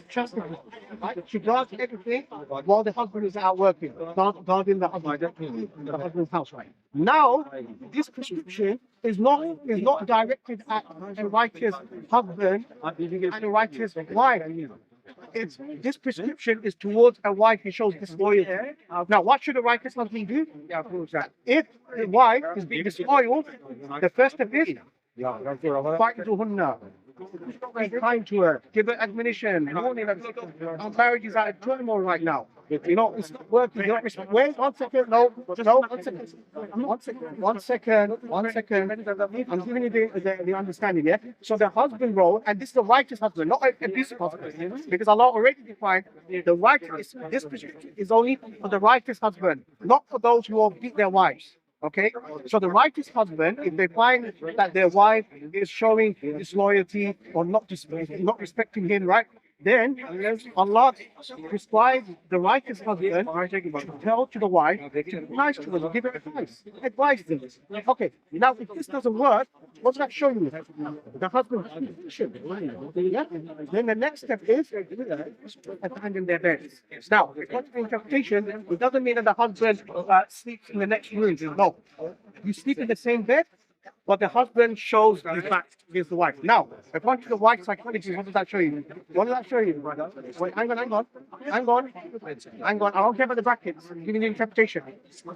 chastity, right? She does everything while the husband is out working, guarding the husband's house, right? Now, this prescription is not directed at a righteous husband and a righteous wife. This prescription is towards a wife who shows disloyalty. Now, what should a righteous husband do? If the wife is being disloyal, the first step is fight to her. Be kind to her. Give her admonition. Warning her. Our marriage is at a turmoil right now. You know, it's not working. You don't respect. Wait, 1 second. No, 1 second. 1 second. 1 second. 1 second. I'm giving you the understanding, yeah? So the husband role, and this is the righteous husband, not an abusive husband. Because Allah already defined the righteous, this prescription is only for the righteous husband, not for those who will beat their wives. Okay, so the righteous husband, if they find that their wife is showing disloyalty or not respecting him, right? Then Allah prescribes the righteous husband to tell to the wife to be nice to her, give her advice them. Okay, now if this doesn't work, what's that showing you? The husband should. Yeah? Then the next step is abandon their beds. Now, according to interpretation, it doesn't mean that the husband sleeps in the next room. No, you sleep in the same bed, but the husband shows his back against the wife. Now, according to the wife psychology, what does that show you? What does that show you? Wait, hang on. I don't care about the brackets. I'm giving you interpretation.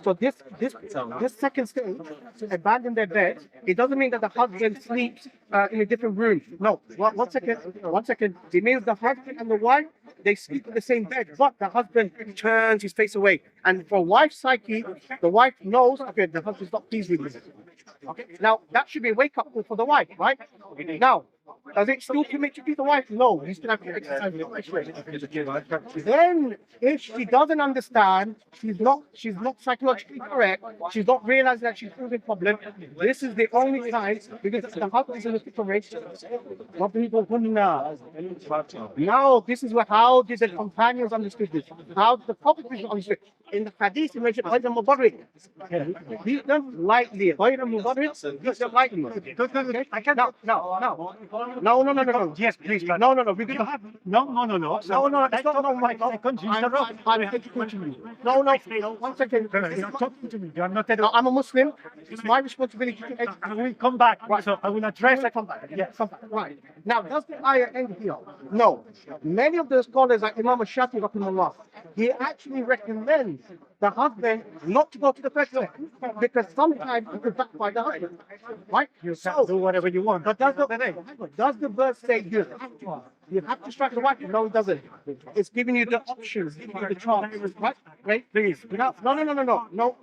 So this second stage, to abandon their bed, it doesn't mean that the husband sleeps in a different room. No, 1 second. 1 second. It means the husband and the wife, they sleep in the same bed, but the husband turns his face away. And for wife's psyche, the wife knows, okay, the husband's not pleased with me. Okay, now that should be a wake-up call for the wife, right? Now, does it still permit to beat the wife? No, you still have to exercise it. Then, if she doesn't understand, she's not psychologically correct, she's not realizing that she's having a problem, this is the only time, because the husband is in a separation. Now, this is how did the companions understood this? How did the Prophet understood? In the hadith, you mentioned غير مضر. Beat them lightly. غير مضر. Beat them lightly. No. Yes, please. No. No. That's not my second. No. 1 second. You're talking to me. You're not. No, I'm a Muslim. It's my responsibility to educate. I will come back. Right. So I will address. Come back. Yes. Come back. Right. Now, does the ayah end here? No. Many of the scholars, like Imam Shafi, rahimahullah, he actually recommends the husband not to go to the first step because sometimes it could backfire the husband. Right? You can do whatever you want. But does the verse say you have to strike the wife? No, it doesn't. It's giving you the options, giving you the chance. Right? Please. No. No,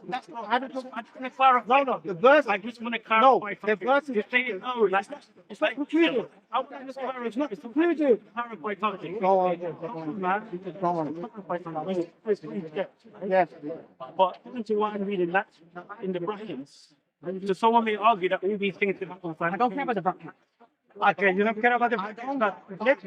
that's not. I just want to clarify. No. The verse. I just want to clarify. No, the verse is saying no. It's not concluded. It's not concluded. Clarify something. Go on. Yes. But according to what I'm reading, that's in the brackets. So someone may argue that all these things are not confined. I don't care about the brackets. Okay, you don't care about the brackets, but let's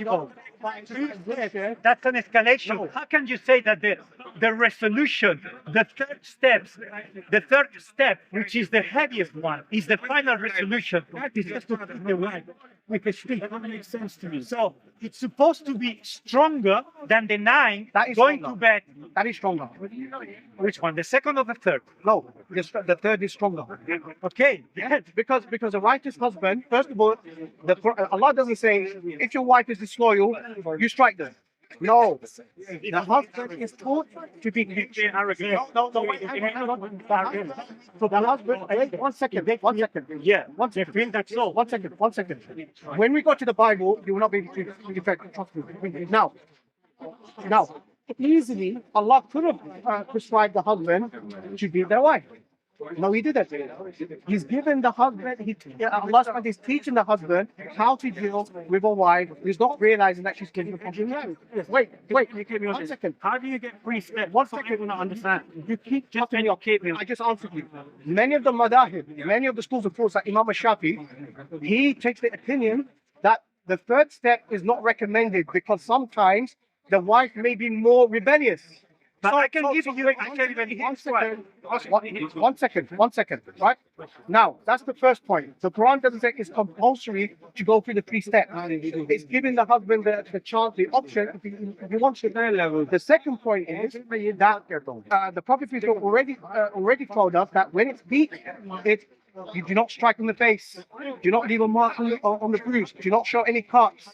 go. That's an escalation. How can you say that the resolution, the third step, which is the heaviest one, is the final resolution? That is just to keep the wife with a stick. That makes sense to me. So it's supposed to be stronger than the 9 going to bed. That is stronger. Which one? The second or the third? No, the third is stronger. Okay, yes, because the righteous husband, first of all, Allah doesn't say if your wife is disloyal, you strike them. No, the husband is taught to be arrogant. No, wait, hang on. So the husband, wait, 1 second. Yeah, 1 second. That's so. 1 second. When we go to the Bible, you will not be able to defect. Trust me. Now, easily, Allah could have prescribed the husband to beat their wife. No, he didn't. He's given the husband, Allah is teaching the husband how to deal with a wife who's not realizing that she's getting a problem married. Wait, 1 second. How do you get 3 steps? 1 second. I do not understand. You keep just me. I just answered you. Many of the madahib, many of the schools of thought, like Imam Shafi, he takes the opinion that the third step is not recommended because sometimes the wife may be more rebellious. But I can give you. I can even one second, right? Now, that's the first point. The Quran doesn't say it's compulsory to go through the 3 steps. It's giving the husband the chance, the option, if he wants to. The second point is that the Prophet already told us that when it's beat, you do not strike in the face, do not leave a mark on the bruise, do not show any cuts.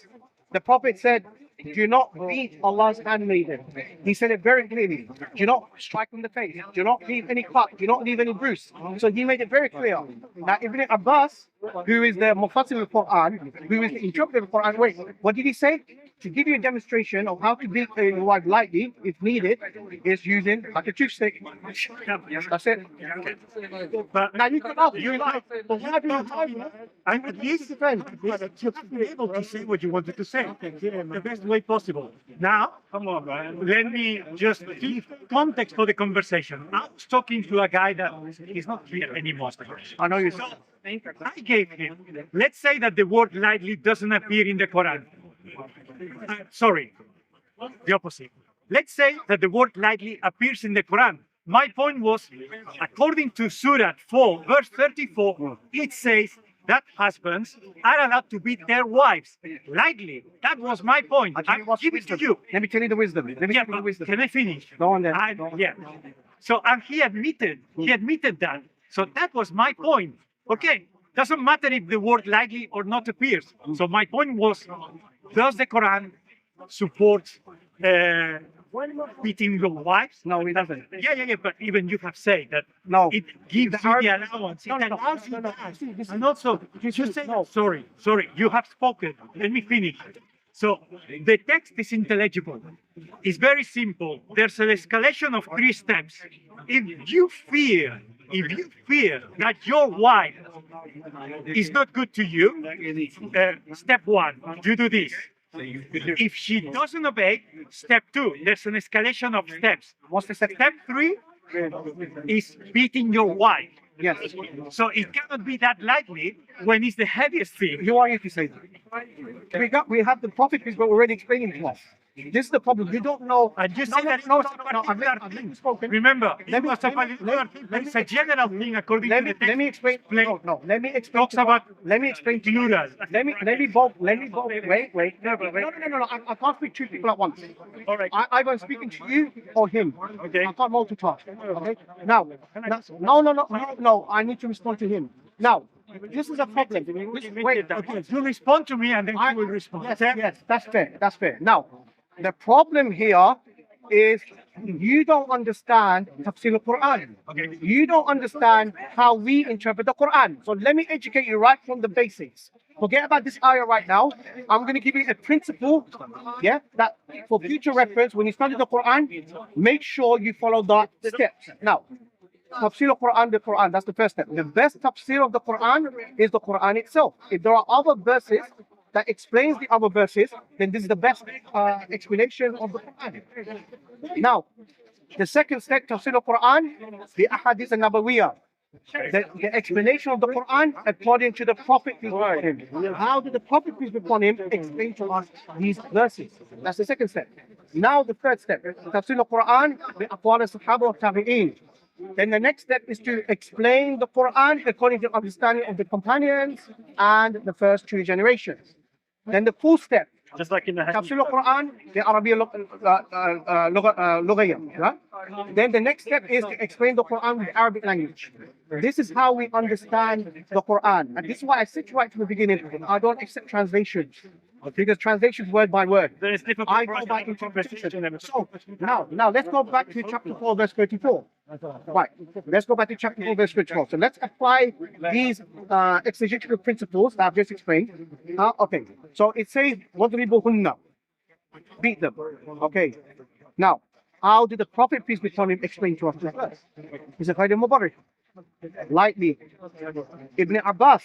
The Prophet said, do not beat Allah's handmaiden. He said it very clearly. Do not strike in the face. Do not leave any cut. Do not leave any bruise. So he made it very clear. Now Ibn Abbas, who is the Mufassir of the Quran, who is the interpreter of the Quran, wait, what did he say? To give you a demonstration of how to beat your wife lightly, if needed, is using like a toothpick. That's it. But Now you can ask, you like, I'm at least able to say what you wanted to say the best way possible. Now, come on, man. Let me just give context for the conversation. I was talking to a guy that is not here anymore. I know you. So I gave him, let's say that the word lightly doesn't appear in the Quran. Sorry, the opposite. Let's say that the word lightly appears in the Quran. My point was, according to Surah 4, verse 34, it says that husbands are allowed to beat their wives lightly. That was my point. I'm giving it to you. Let me tell you the wisdom. Let me tell you the wisdom. Can I finish? Go on then. Yeah. So, and he admitted that. So that was my point. Okay. Doesn't matter if the word lightly or not appears. So my point was, does the Quran support beating your wives? No, it doesn't. Yeah. But even you have said that No. it gives you the allowance. No. And also, you say, No. sorry, you have spoken. Let me finish. So the text is intelligible. It's very simple. There's an escalation of 3 steps. If you fear that your wife is not good to you, step 1, you do this. If she doesn't obey, step 2, there's an escalation of steps. What's the step? Step 3 is beating your wife. Yes. So it cannot be that lightly when it's the heaviest thing. You are here to say that. We have the Prophet who's already explaining to us. This is the problem. You don't know. And you say that I've spoken. Remember, Let me- it's a general thing according to the text. Let me explain. No. Let me explain. Talks about Let me explain to you. plural. Let me both. Wait. No. I can't speak 2 people at once. All right. Either I'm speaking to you or him. Okay. I can't multitask. Okay. Now. No. I need to respond to him. Now. This is a problem. Wait. Okay. You respond to me and then you will respond. Yes. That's fair. Now. The problem here is you don't understand Tafsir al-Quran. Okay. You don't understand how we interpret the Quran. So let me educate you right from the basics. Forget about this ayah right now. I'm going to give you a principle, that for future reference, when you study the Quran, make sure you follow the steps. Now, Tafsir al-Quran, the Quran, that's the first step. The best tafsir of the Quran is the Quran itself. If there are other verses that explains the other verses, then this is the best explanation of the Quran. Now, the second step, Tafsir al-Quran, the Ahadith al-Nabawiyah, the explanation of the Quran according to the Prophet peace be upon him. How did the Prophet peace be upon him explain to us these verses? That's the second step. Now the third step, Tafsir al-Quran, the Aqwal al-Sahaba wa Tabi'een. Then the next step is to explain the Quran according to the understanding of the companions and the first 2 generations. Then the fourth step, Just like in the Tafsir al-Quran, the Arabiya Lughayya. Right? Then the next step is to explain the Quran with Arabic language. This is how we understand the Quran. And this is why I said right from the beginning, I don't accept translations. Because translation word by word. There is different I go by interpretation. So now let's go back to chapter 4, verse 34. Right. Let's go back to chapter 4, verse 34. So let's apply these exegetical principles that I've just explained. Okay. So it says, "Wadribuhunna," beat them. Okay. Now, how did the Prophet peace be upon him explain to us this verse? He said, "Mubarak," lightly. Ibn Abbas,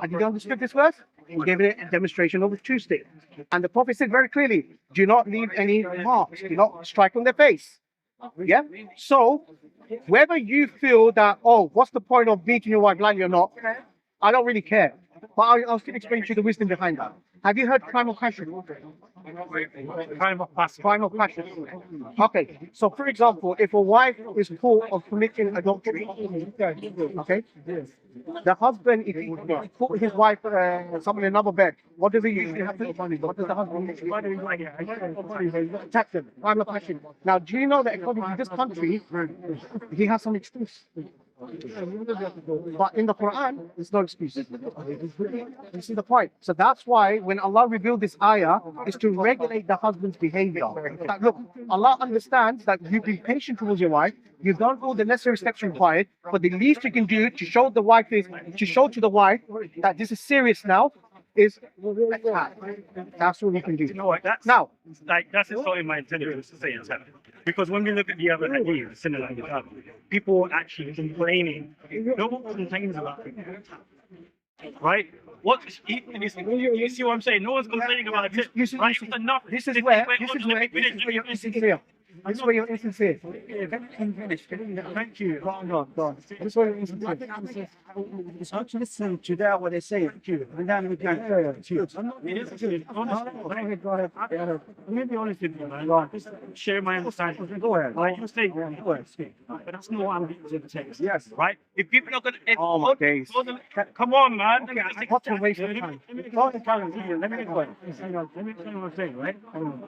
did you understand this verse? He gave it a demonstration of the 2 steps. And the Prophet said very clearly, do not leave any marks, do not strike on their face. Yeah? So, whether you feel that, what's the point of beating your wife lightly or not, I don't really care. But I'll still explain to you the wisdom behind that. Have you heard crime of passion? Crime of passion. Okay, so for example, if a wife is caught of committing adultery, okay, the husband, if he caught his wife something in another bed, what does he usually happen? What does the husband usually attack them? Crime of passion. Now, do you know that according to this country, he has some excuse? But in the Quran, there's no excuse. You see the point? So that's why when Allah revealed this ayah, is to regulate the husband's behavior. That, look, Allah understands that you've been patient towards your wife, you've done all the necessary steps required, but the least you can do to show the wife is to show to the wife that this is serious now is attack. That's what we can do. You know what? That's Now, that's insulting my intelligence to say it's happening. Because when we look at the other hadith, similar like that, people are actually complaining. No one complains about it. Right? You see what I'm saying? No one's complaining about it. Right? It's enough. this is where you're insincere. This is where you're insincere. Thank you. Go on. This is where you're insincere. It's hard to listen to that what they say. And then we can. Go ahead. Let me be honest with you, man. Just share my understanding. Go ahead. Like you say, but that's not what I'm getting to the text. Yes. Right? If people are going to. Oh my days. Come on, man. What's a waste of time? Let me get going. Let me tell you what I'm saying, right?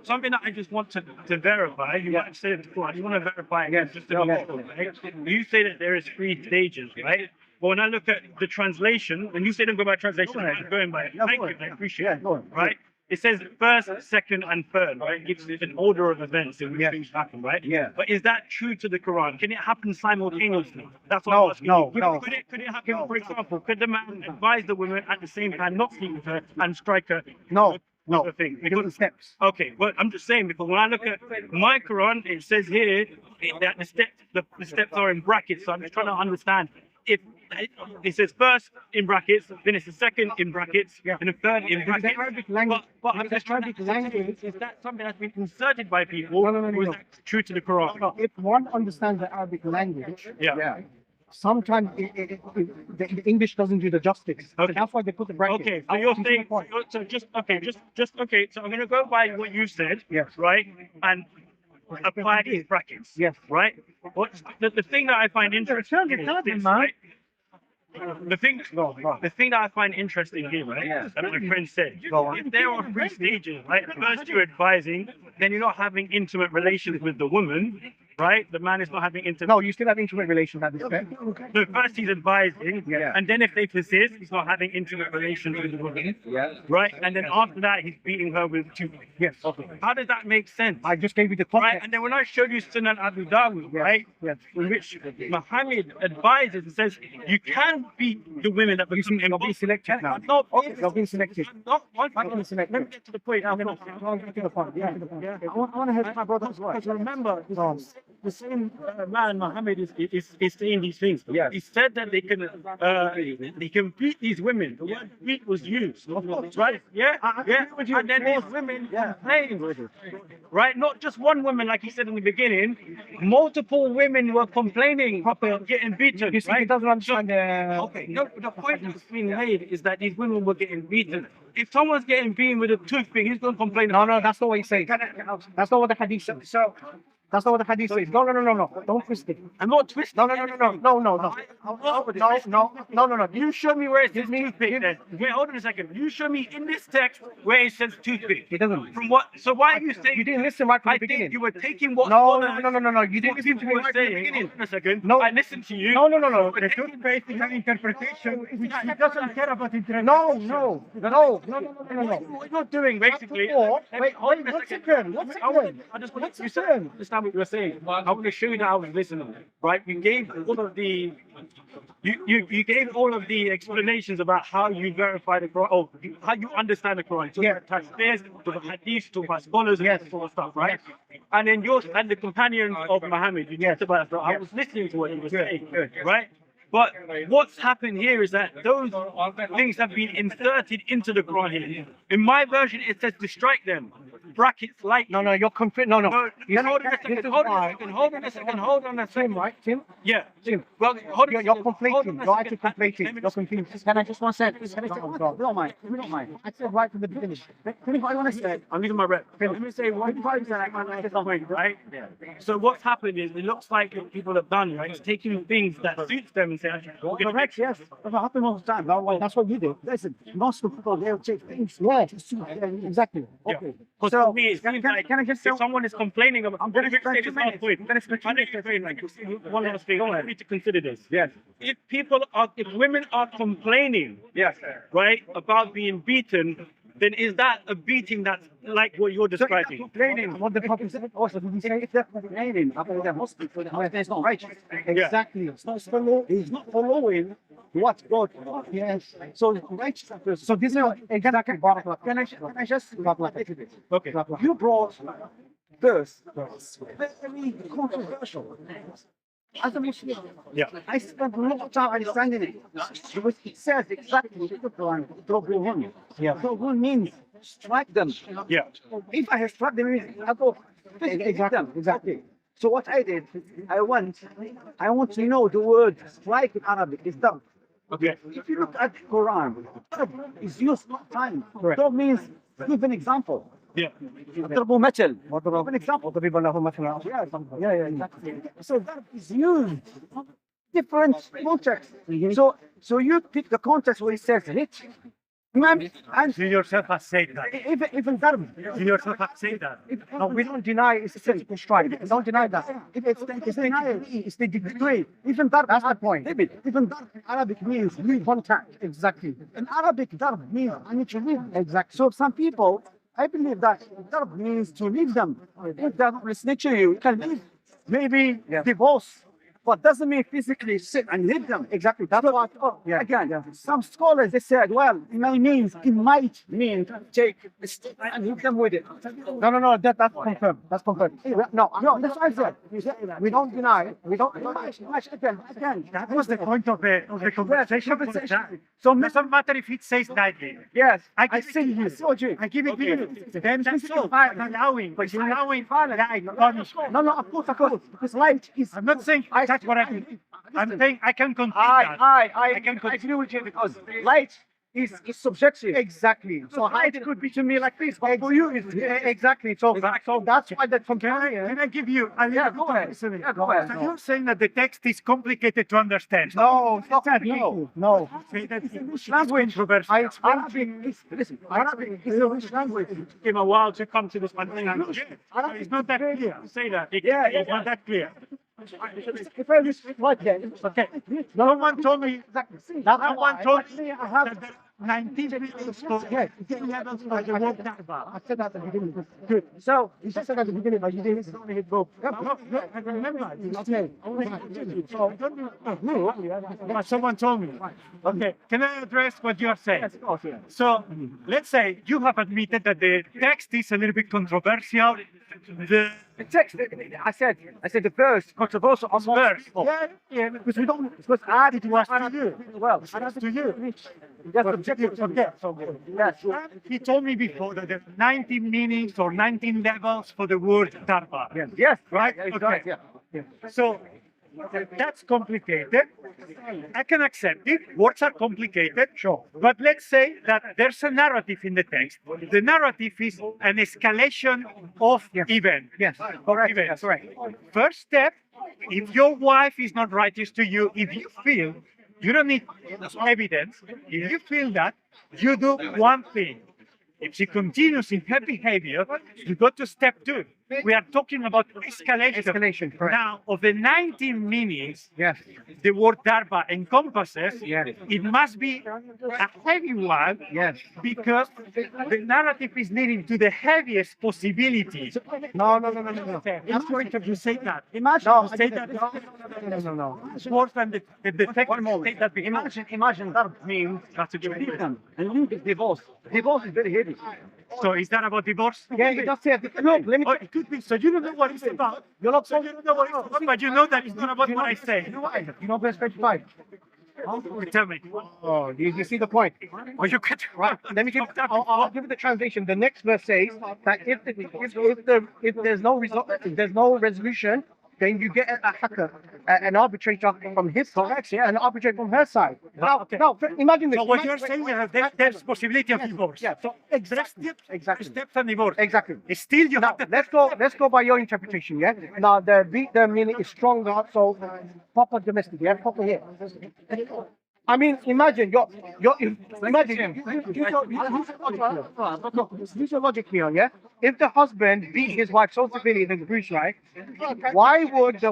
Something that I just want to verify. You might have said it before. I just want to verify again, just to be sure, right? You say that there is 3 stages, right? But when I look at the translation, and you say don't go by translation, I'm going by it. Thank you, I appreciate it. Right? It says first, second, and third, right? It gives an order of events in which things happen, right? Yeah. But is that true to the Quran? Can it happen simultaneously? That's what I'm asking you. No. Could it happen, for example, could the man advise the woman at the same time not sleep with her and strike her? No. Thing? Different steps. Okay, well, I'm just saying because when I look at my Quran, it says here that the steps are in brackets. So I'm just trying to understand if it says first in brackets, then it's the second in brackets, and the third in brackets. Arabic language. But I'm just trying to language. Is that something that's been inserted by people? No. Or is that true to the Quran? If one understands the Arabic language, sometimes the English doesn't do the justice. So that's why they put the bracket. Okay, so you're saying, so just okay. So I'm going to go by what you said, right, and apply these brackets, right. What the thing that I find interesting is this, right? The thing that I find interesting here, right, that my friend said, if there are 3 stages, right, first you're advising, then you're not having intimate relations with the woman, right? The man is not having intimate. No, you still have intimate relations at this point. No, first he's advising, and then if they persist, he's not having intimate relations with the woman, right? And then after that, he's beating her with 2. Yes. How does that make sense? I just gave you the Right, context. and then when I showed you Sunan Abu Dawud, right, in which Muhammad advises and says you can beat the women that become You're being selective now. No, You're being selective. not one. I'm being selective. Let me get to the point. I'm gonna. I want to hear my brother as well. Because remember, the same man Muhammad is saying these things. Yes. He said that they can beat these women. The word beat was used, right? And then these women complained, right? Not just one woman, like he said in the beginning. Multiple women were complaining about getting beaten. You see, right? he doesn't understand Okay, no, the point that's being made is that these women were getting beaten. If someone's getting beaten with a toothpick, he's going to complain. No, that's not what he's saying. That's not what the hadith says. That's not what the hadith says. No. Don't twist it. I'm not twisting. No. You show me where it says toothpick then. Wait, hold on a second. You show me in this text where it says toothpick. It doesn't. From what? So why are you saying? You didn't listen right from the I think beginning. you were taking what? No. You didn't listen to me were right from the saying. beginning. Hold on a second. No. I listened to you. No. The toothpaste is an interpretation which he doesn't care about interpretation. No. What you're doing basically. Wait, what's it then? I just want you to understand what you were saying. I want to show you that I was listening. Right? You gave all of the you gave all of the explanations about how you verify the Quran, or how you understand the Quran. So tafsirs, to the hadith, to the scholars, and that sort of stuff, right? And then and the companions of Muhammad, you talked about that. I was listening to what you were saying, right? But what's happened here is that those things have been inserted into the Quran here. In my version, it says to strike them. brackets like No, you're confused. No. No, You're hold on a second. Hold on a second. Tim, right? Tim? Yeah. Tim. Well, hold on. You're conflating. You're actually conflating. You're confused. Can I just one second? We don't mind. I said right from the beginning. Finish what I want to say. I'm using my rep. Let me say one point, right? So what's happened is it looks like what people have done, right? It's taking things that suits them and saying, we're going to Correct, yes. That's what happens all the time. That's what you do. Listen, most of the people, they'll take things. Yeah, exactly. Okay. Because So, for me, it seems like can I just if someone is complaining about, I'm going to spend 2 this last minutes. point. I'm going to spend 2 I know minutes. you're saying, like, one last thing. I need to consider this. Yes. If women are complaining, Yes. right, about being beaten, then is that a beating that's like what you're describing? Complaining. What the prophet said also, did he say if they're complaining about their husband, it's not righteous. Exactly. It's not he's not following what God. Yes. So righteous. So this is exactly. Can I just Okay. You brought verse very controversial. As a Muslim, I spent a lot of time understanding it. Because it says exactly in the Quran, Dobrun. Dobrun means strike them. Yeah. If I have struck them, I go exactly. So what I did, I want to know the word strike in Arabic is darb. Okay. If you look at the Quran, darb is used all the time. Darb means give an example. Yeah. ضربوا مثل. Give an example. Yeah, exactly. So that is used different contexts. So you pick the context where it says hit. And You yourself have said that. even ضرب. You yourself have said that. No, we don't deny it's a physical strike. We don't deny that. It's the degree. Even darb. That's the point. Even darb in Arabic means contact. Exactly. In Arabic, darb means I need to leave. Exactly. So some people, I believe that darb means to leave them. If they're not listening to you, you can leave. Maybe divorce. But doesn't mean physically sit and leave them. Exactly. That's what. Again, some scholars they said, well, it might mean take a step and leave them with it. No. That's confirmed. That's confirmed. No. That's what I said. We don't deny it. We don't. Again. That was the point of the conversation. So It doesn't matter if it says lightly. yes, I see you. I give it to you. Then that's all. Allowing punishment. No, of course. Because light is. I'm not saying that's what I mean. I'm saying I can concede that. I agree with you because light is subjective. Exactly. So light could be to me like this, but for you it's exactly. So that's why that comparison. Can I give you a little Go ahead. Go ahead. So you're saying that the text is complicated to understand. No, it's not. No. Say that English language. controversial. I explained listen, Arabic is a rich language. It took him a while to come to this one. It's not that clear. Say that. It's not that clear. If I was right there, Okay. Someone told me exactly. Someone told me I have. that there are 19 levels for the word darba. I said that at the beginning. Good. So you just said at the beginning, but you didn't only hit both. No, I remember. Okay. But someone told me. Okay, can I address what you are saying? Yes, of course, yeah. So, let's say you have admitted that the text is a little bit controversial. The text, I said the verse, controversial on verse. Yeah, because we don't, because it was to you. Well, it's to you. That's objective. Forget. Yes. And he told me before that there are 19 meanings or 19 levels for the word darba. Yes. Right? Yeah, Okay. Yeah. So that's complicated. I can accept it. Words are complicated. Sure. But let's say that there's a narrative in the text. The narrative is an escalation of events. Yes. Correct. Events. That's right. First step, if your wife is not righteous to you, if you feel you don't need evidence, if you feel that, you do one thing. If she continues in her behavior, you go to step 2. We are talking about escalation. Escalation, correct. Now, of the 19 meanings Yes. the word darba encompasses, Yes. it must be a heavy one, Yes. because the narrative is leading to the heaviest possibility. No. It's going to you say that. Imagine. No, say that. No. It's worse than the text. One moment. Say that before. Imagine that means to leave them and leave is divorce. Divorce is very heavy. So is that about divorce? Yeah, it does say. Look, let me. Oh, it could be. So you don't know what it's about. You're not So you don't know what it's about, but you know that it's not about what I say. You know verse 25. Tell me. Oh, you see the point? Or you could Right. Let me give. I'll give you the translation. The next verse says that if there's no result, if there's no resolution, then you get a hacker, an arbitrator from his side, yeah, an arbitrator from her side. Now, Okay. now imagine this. So what you're saying is that there's possibility of divorce. Yeah. So exactly. Steps and divorce. Exactly. Still, you Now have to. let's go by your interpretation, yeah. Now the beat the meaning is stronger, so proper domestic, yeah, proper here. I mean, imagine imagine use your logic here, yeah. If the husband beat his wife so severely in the breach, right? Why would the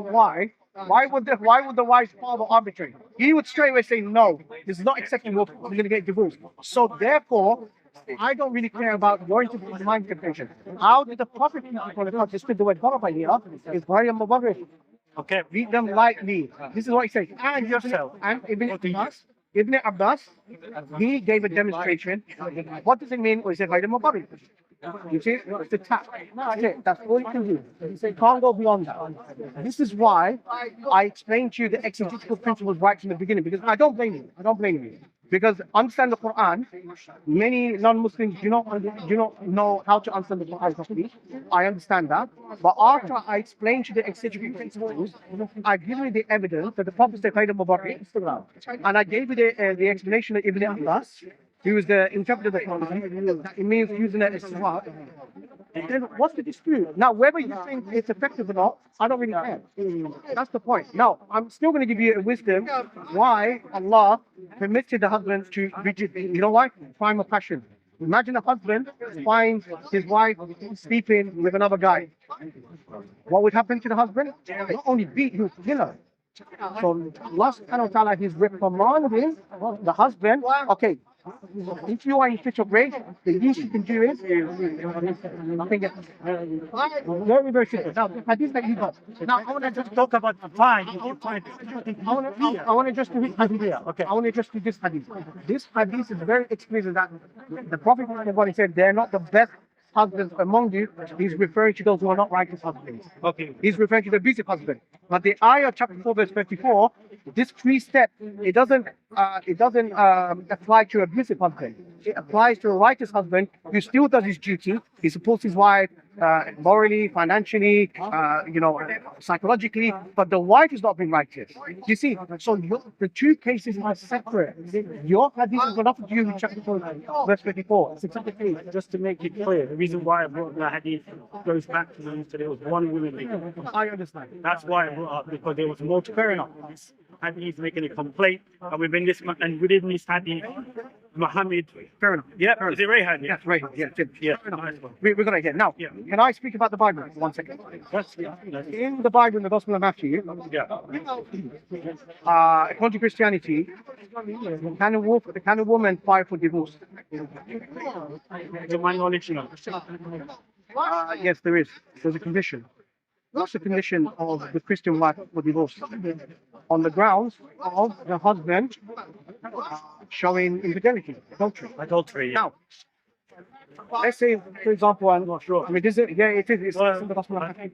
wife's father arbitrate? He would straight away say no. This is not acceptable. We're going to get divorced. So therefore, I don't really care about your interpretation, my interpretation. How did the Prophet just put the word daraba here? Is very mubarak. Okay. Beat them lightly. This is what he says. And yourself. And Ibn Abbas, he gave a demonstration. What does it mean? Or is it very mubarak? You see, it's a tap. That's it. That's all you can do. You can't go beyond that. This is why I explained to you the exegetical principles right from the beginning, because I don't blame you. I don't blame you. Because understand the Quran, many non-Muslims do not know how to understand the Quran properly. I understand that. But after I explained to the exegetical principles, I give you the evidence that the Prophet said, and I gave you the explanation of Ibn Abbas, who was the interpreter of the Quran, that it means using it as Surah. Then what's the dispute? Now, whether you think it's effective or not, I don't really care. That's the point. Now, I'm still going to give you a wisdom why Allah permitted the husband to reach it. You know why? Crime of passion. Imagine a husband finds his wife sleeping with another guy. What would happen to the husband? Not only beat, he would kill her. So Allah subhanahu wa ta'ala, he's reprimanding the husband. Okay, if you are in fit of grace, the least you can do is nothing else. Very, very simple. Now, the hadith that you got. Now, I want to just talk about fine. I want to just do this hadith here. Okay. I want to just do this hadith. This hadith is very explicit that the Prophet said they're not the best husbands among you. He's referring to those who are not righteous husbands. Okay. He's referring to the abusive husband. But the ayah chapter 4 verse 54, this 3-step, it doesn't apply to abusive husband. It applies to a righteous husband who still does his duty. He supports his wife morally, financially, psychologically, but the wife is not being righteous. You see, so the two cases are separate. Your hadith is got nothing to do with chapter 4 verse 54. It's exactly Just to make it clear, the reason why I brought the hadith goes back to the fact that there was one woman. I understand. That's why I brought up, because there was multiple. Fair enough. Hadith making a complaint, and within this hadith, Muhammad. Fair enough. Yeah, Fair is it Rayhan? Yes, right. Yeah, Yeah. fair enough. We're going to get now. Yeah. Can I speak about the Bible for 1 second? Yes. In the Bible, in the Gospel of Matthew, according to Christianity, can a woman file for divorce? To my knowledge, no. Yes, there is. There's a condition. What's the condition of the Christian wife for divorce? On the grounds of the husband showing infidelity, adultery. Adultery. Yeah. Now, let's say, for example, I'm not sure. I mean, this is, yeah, it is. It's Well, in the Gospel of Matthew.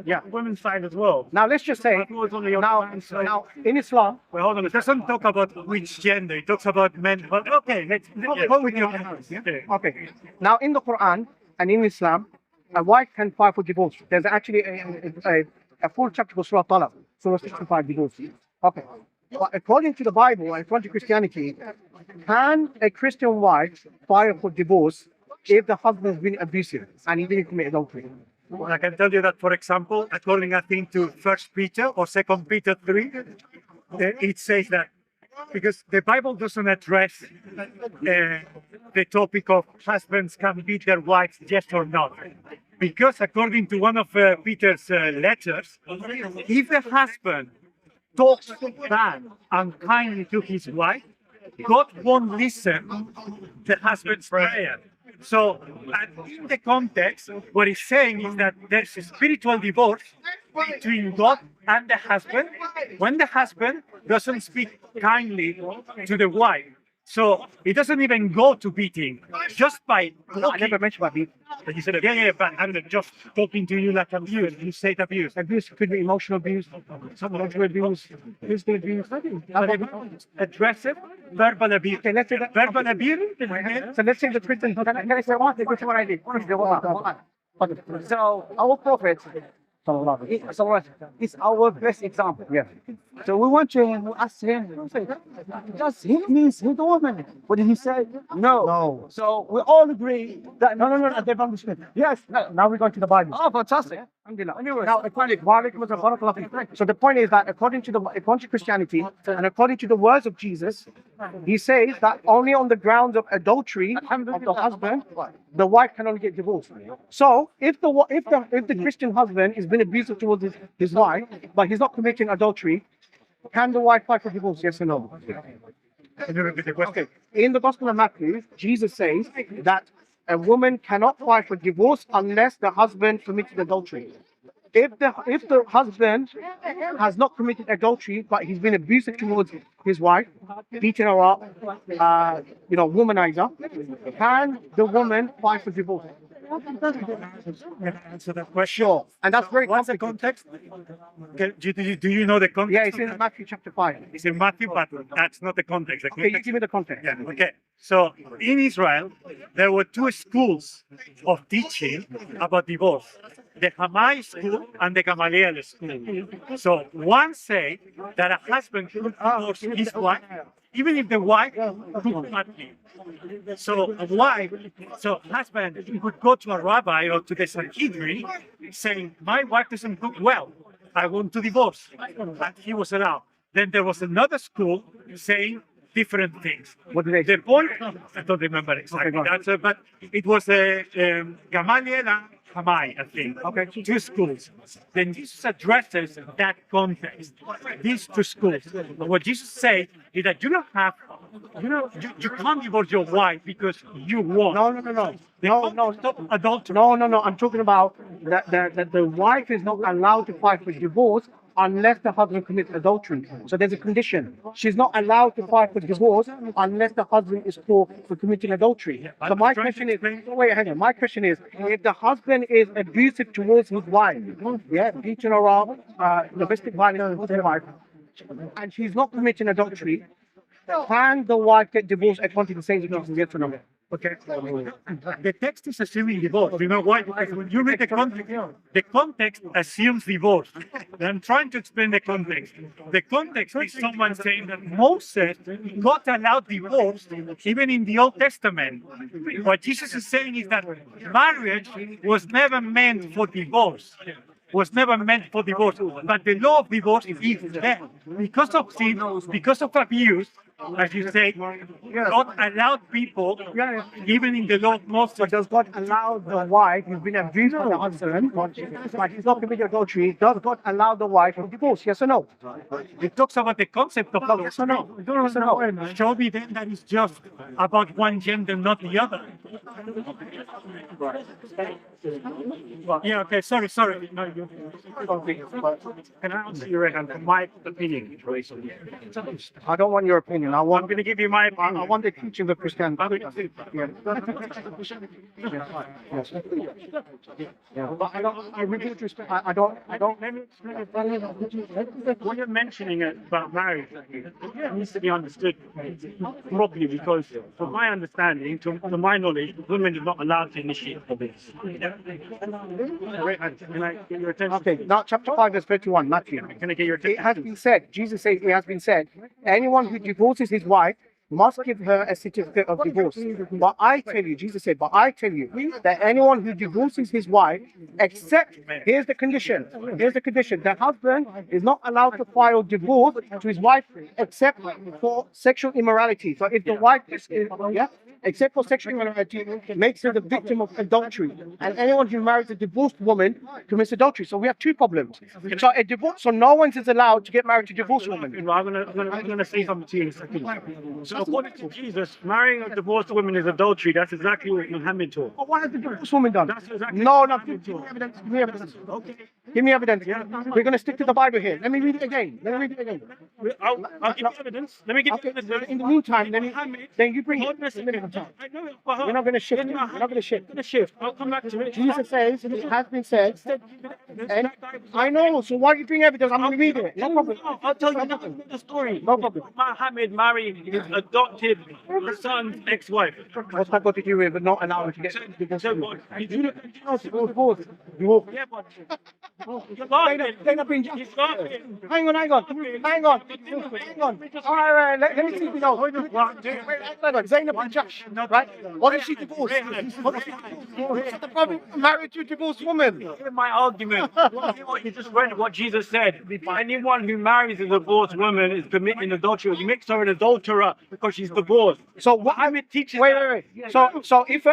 yeah. Women's side as well. Now, let's just say, now in Islam, Well, hold on. It doesn't talk about which gender. It talks about men. But okay, let's go with your Okay. Now, in the Quran and in Islam, a wife can file for divorce. There's actually a full chapter called Surah Talaq, Surah 65 divorce. Okay. But according to the Bible and according to Christianity, can a Christian wife file for divorce if the husband has been abusive and he didn't commit adultery? Well, I can tell you that, for example, according, I think, to 1 Peter or 2 Peter 3, it says that because the Bible doesn't address the topic of husbands can beat their wives, yes or not. Because according to one of Peter's letters, if the husband talks bad and kindly to his wife, God won't listen to the husband's prayer. So, in the context, what he's saying is that there's a spiritual divorce between God and the husband when the husband doesn't speak kindly to the wife. So it doesn't even go to beating. Just by I talking. never mentioned about beating. You said, yeah, but I'm just talking to you like abuse. You say abuse. Abuse could be emotional abuse, psychological abuse, physical abuse. Aggressive, verbal abuse. Okay, let's say that. Verbal abuse. So let's say the Christian. Can I say one thing? Which one I did? So our prophet is our best example. Yeah. So we want to ask him, does he mean hit the woman? What did he say? No. No. So we all agree that no, they've understood. Yes. Now we're going to the Bible. Oh, fantastic. Anyway, now so the point is that according to Christianity and according to the words of Jesus, he says that only on the grounds of adultery of the husband, the wife can only get divorced. So if the Christian husband has been abusive towards his wife, but he's not committing adultery, can the wife fight for divorce? Yes or no? Okay. In the Gospel of Matthew, Jesus says that a woman cannot fight for divorce unless the husband committed adultery. If the husband has not committed adultery, but he's been abusive towards his wife, beating her up, womanizer, can the woman fight for divorce? Answer that question. Sure. And that's very What's the complicated. context? Do you know the context? Yeah, it's in Matthew chapter 5. It's in Matthew, but that's not the context. The Okay, you context give me the context. Yeah, okay. So in Israel, there were two schools of teaching about divorce: the Hamai school and the Gamaliel school. So one said that a husband could divorce his wife, even if the wife could not leave. So husband would go to a rabbi or to the Sanhedrin saying, "My wife doesn't cook well. I want to divorce," and he was allowed. Then there was another school saying different things. What did they say? The point, I don't remember exactly the answer, but it was Gamaliel and Hamai, I think. Okay. Two schools. Then Jesus addresses that context, these two schools. What Jesus said is that you don't have, you can't divorce your wife because you want. No. Stop adultery. No. I'm talking about that the wife is not allowed to fight for divorce unless the husband commits adultery. So there's a condition. She's not allowed to fight for divorce unless the husband is caught for committing adultery. So my question is, hang on. My question is, if the husband is abusive towards his wife, beating her up, domestic violence towards her wife, and she's not committing adultery, can the wife get divorced according to the sayings of Jesus? Yes or no? Okay. The text is assuming divorce. You know why? Because when you read the context assumes divorce. I'm trying to explain the context. The context is someone saying that Moses got allowed divorce even in the Old Testament. What Jesus is saying is that marriage was never meant for divorce. Was never meant for divorce. But the law of divorce is there. Because of sin, because of abuse, as you say, God allowed people, even in the law of Moses. But does God allow the wife who's been abused by the husband, but he's not committed adultery, does God allow the wife to divorce? Yes or no? It talks about the concept of Yes or no? Yes or no? Show me then that it's just about one gender, not the other. Yeah, okay, sorry. No, can I answer your my opinion? I don't want your opinion. I'm going to give you my opinion. I want the teachings of Christianity. But I really respect. I don't. Let me explain. What you're mentioning about marriage needs to be understood properly, because from my understanding, to my knowledge, women are not allowed to initiate for this. Can I get your attention? Okay, now chapter 5 verse 31, Matthew. Can I get your attention? It has been said, Jesus says, it has been said, anyone who divorces his wife must give her a certificate of divorce. But I tell you, Jesus said, but I tell you that anyone who divorces his wife, except, here's the condition, the husband is not allowed to file divorce to his wife except for sexual immorality. So if the wife is, except for sexual immorality, makes her the victim of adultery. And anyone who marries a divorced woman commits adultery. So we have two problems. So a divorce, so no one is allowed to get married to a divorced woman. I'm gonna say something to you in a second. So according to Jesus, marrying a divorced woman is adultery. That's exactly what Muhammad taught. But what has the divorced woman done? That's exactly No, what no, Muhammad give me taught. evidence. Give me evidence. Okay. Give me evidence. We're going to stick to the Bible here. Let me read it again. Let me read it again. I'll give you evidence. Let me give you Okay, evidence. in the meantime, then you bring it. Hold on a second. I know it, but We're not going to shift. We're not going to shift. I'm gonna shift. I'll come back to it. Jesus says, it has been said, and I know, so why do you bring evidence? I'm going to read it. No problem. I'll tell you the story. No problem. Muhammad married his adopted son's ex-wife. What's that got to do with not allowing to get divorced? So, Divorce. yeah, but you're laughing. He's laughing. Hang on. All right, let me see if you know. Wait, hang on. Zainab bin Jahsh, right? Wasn't she divorced? What's the problem? Married to a divorced woman. Hear my argument. You just read what Jesus said. Anyone who marries a divorced woman is committing adultery. He makes her an adulterer because she's divorced. So what? Muhammad teaches. Wait. So if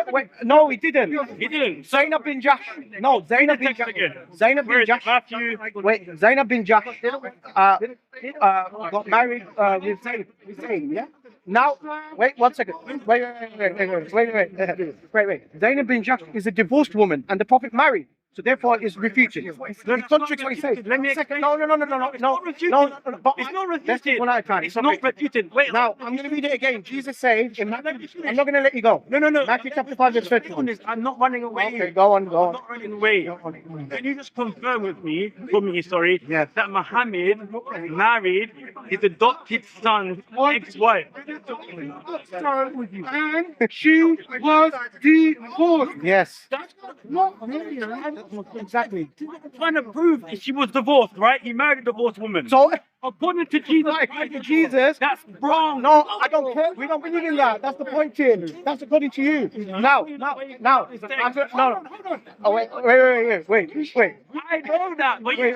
no, he didn't. He didn't. Zainab bin Jahsh. No, Zainab bin Jahsh. Zainab bin Jahsh. Matthew. Wait, Zainab bin Jahsh got married with Zayn, yeah? Now, wait 1 second. Wait. Zainab bin Jahsh is a divorced woman, and the Prophet married. So therefore, it's refuted. It contradicts what he says. Let me explain. No. It's not refuted. One at a time. It's not refuted. Wait. Now, I'm going to read it again. Jesus says, I'm not going to let you go. No. Matthew chapter 5, verse 31. I'm not running away. Okay, go on. I'm not running away. Can you just confirm for me, Yes. that Muhammad married his adopted son's ex-wife? And she was divorced. Yes. That's not Exactly. trying to prove that she was divorced, right? He married a divorced woman. So, according to Jesus, that's wrong. no, I don't care. We don't believe in that. That's the point, Tim. That's according to you. Now. I'm gonna, no. Oh, wait. I know that. But Wait.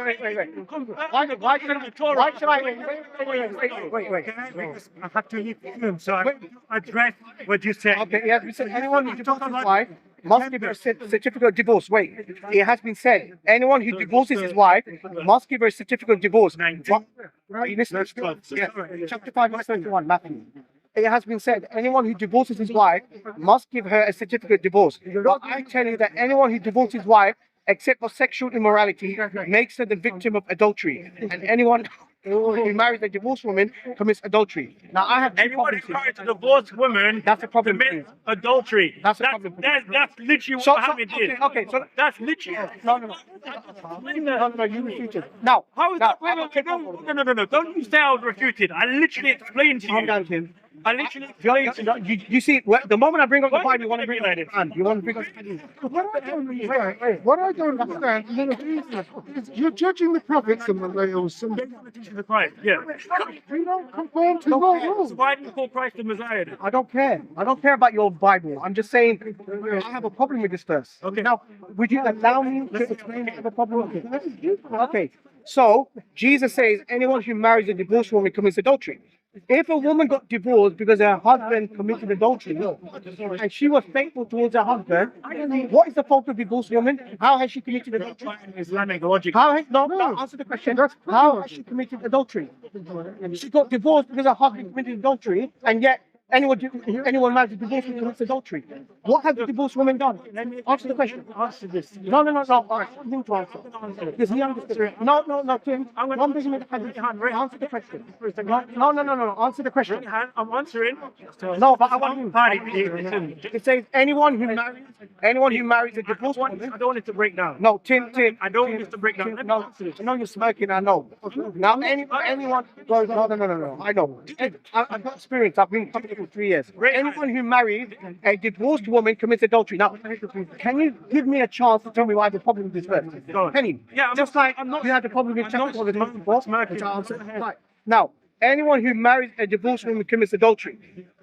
Why should I? Wait. I have to leave the room, so I address what you said. Okay, it has been said anyone who divorces his wife must give her a certificate of divorce. Wait, it has been said anyone who divorces his wife must give her a certificate of divorce. Are you listening? Yes. Chapter 5, verse 31, Matthew. It has been said anyone who divorces his wife must give her a certificate of divorce. But I tell you that anyone who divorces his wife, except for sexual immorality, makes her the victim of adultery. And anyone who marries a divorced woman commits adultery. Now, I have two anyone problems who here. marries a divorced woman, That's a problem. commits adultery. That's a problem. That's literally what So, Muhammad did. okay, so That's literally. no, you refuted. Now, How is that? Wait, no. Don't you say I was refuted. I literally explained to calm you. down, Tim. I literally explained to you. You see, the moment I bring up the Why Bible, you want to bring up the Quran. You want to bring up the What I don't understand is you're judging the prophets and the laos, and The Christ, yeah. you don't conform to your So rules. why do you call Christ the Messiah then? I don't care. I don't care about your Bible. I'm just saying I have a problem with this verse. Okay. Now, would you allow me to explain what the problem is? Okay. So, Jesus says anyone who marries a divorced woman commits adultery. If a woman got divorced because her husband committed adultery and she was faithful towards her husband, what is the fault of divorced woman? How has she committed adultery? Islamic logic. No, answer the question. How has she committed adultery? She got divorced because her husband committed adultery, and yet anyone married a divorced woman commits adultery. What has the divorced woman done? Answer the question. Answer this. No. All right, I him to answer. Because he understood. No, Tim. One thing with the hadith. Answer the question. No. Answer the question. I'm answering. No, but I want him. It says anyone who marries a divorced woman. I don't want it to break down. No, Tim. I don't want it to break down. Let me No, answer this. I know you're smirking. I know. Now, anyone. No. I know. I've got experience. I've been coming here for 3 years. Anyone who marries a divorced woman commits adultery. Now, can you give me a chance to tell me why I have a problem with this verse? Can you? Yeah, Just like you had a problem with chapter 4 before. Right. Now, anyone who marries a divorced woman commits adultery.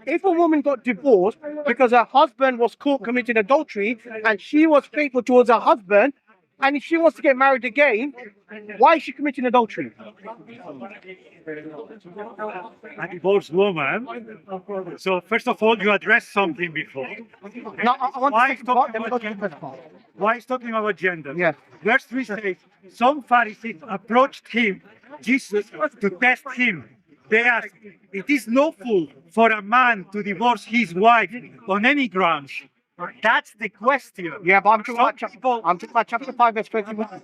If a woman got divorced because her husband was caught committing adultery and she was faithful towards her husband, And if she wants to get married again, why is she committing adultery? A divorced woman. So first of all, you addressed something before. Now, I want Why to talking then we go to the about first part. Why is talking about gender? Yes. Verse 3 says, some Pharisees approached him, Jesus, to test him. They asked, it is lawful for a man to divorce his wife on any grounds? That's the question. Yeah, but I'm talking about Some people, I'm talking about chapter 5, verse 21.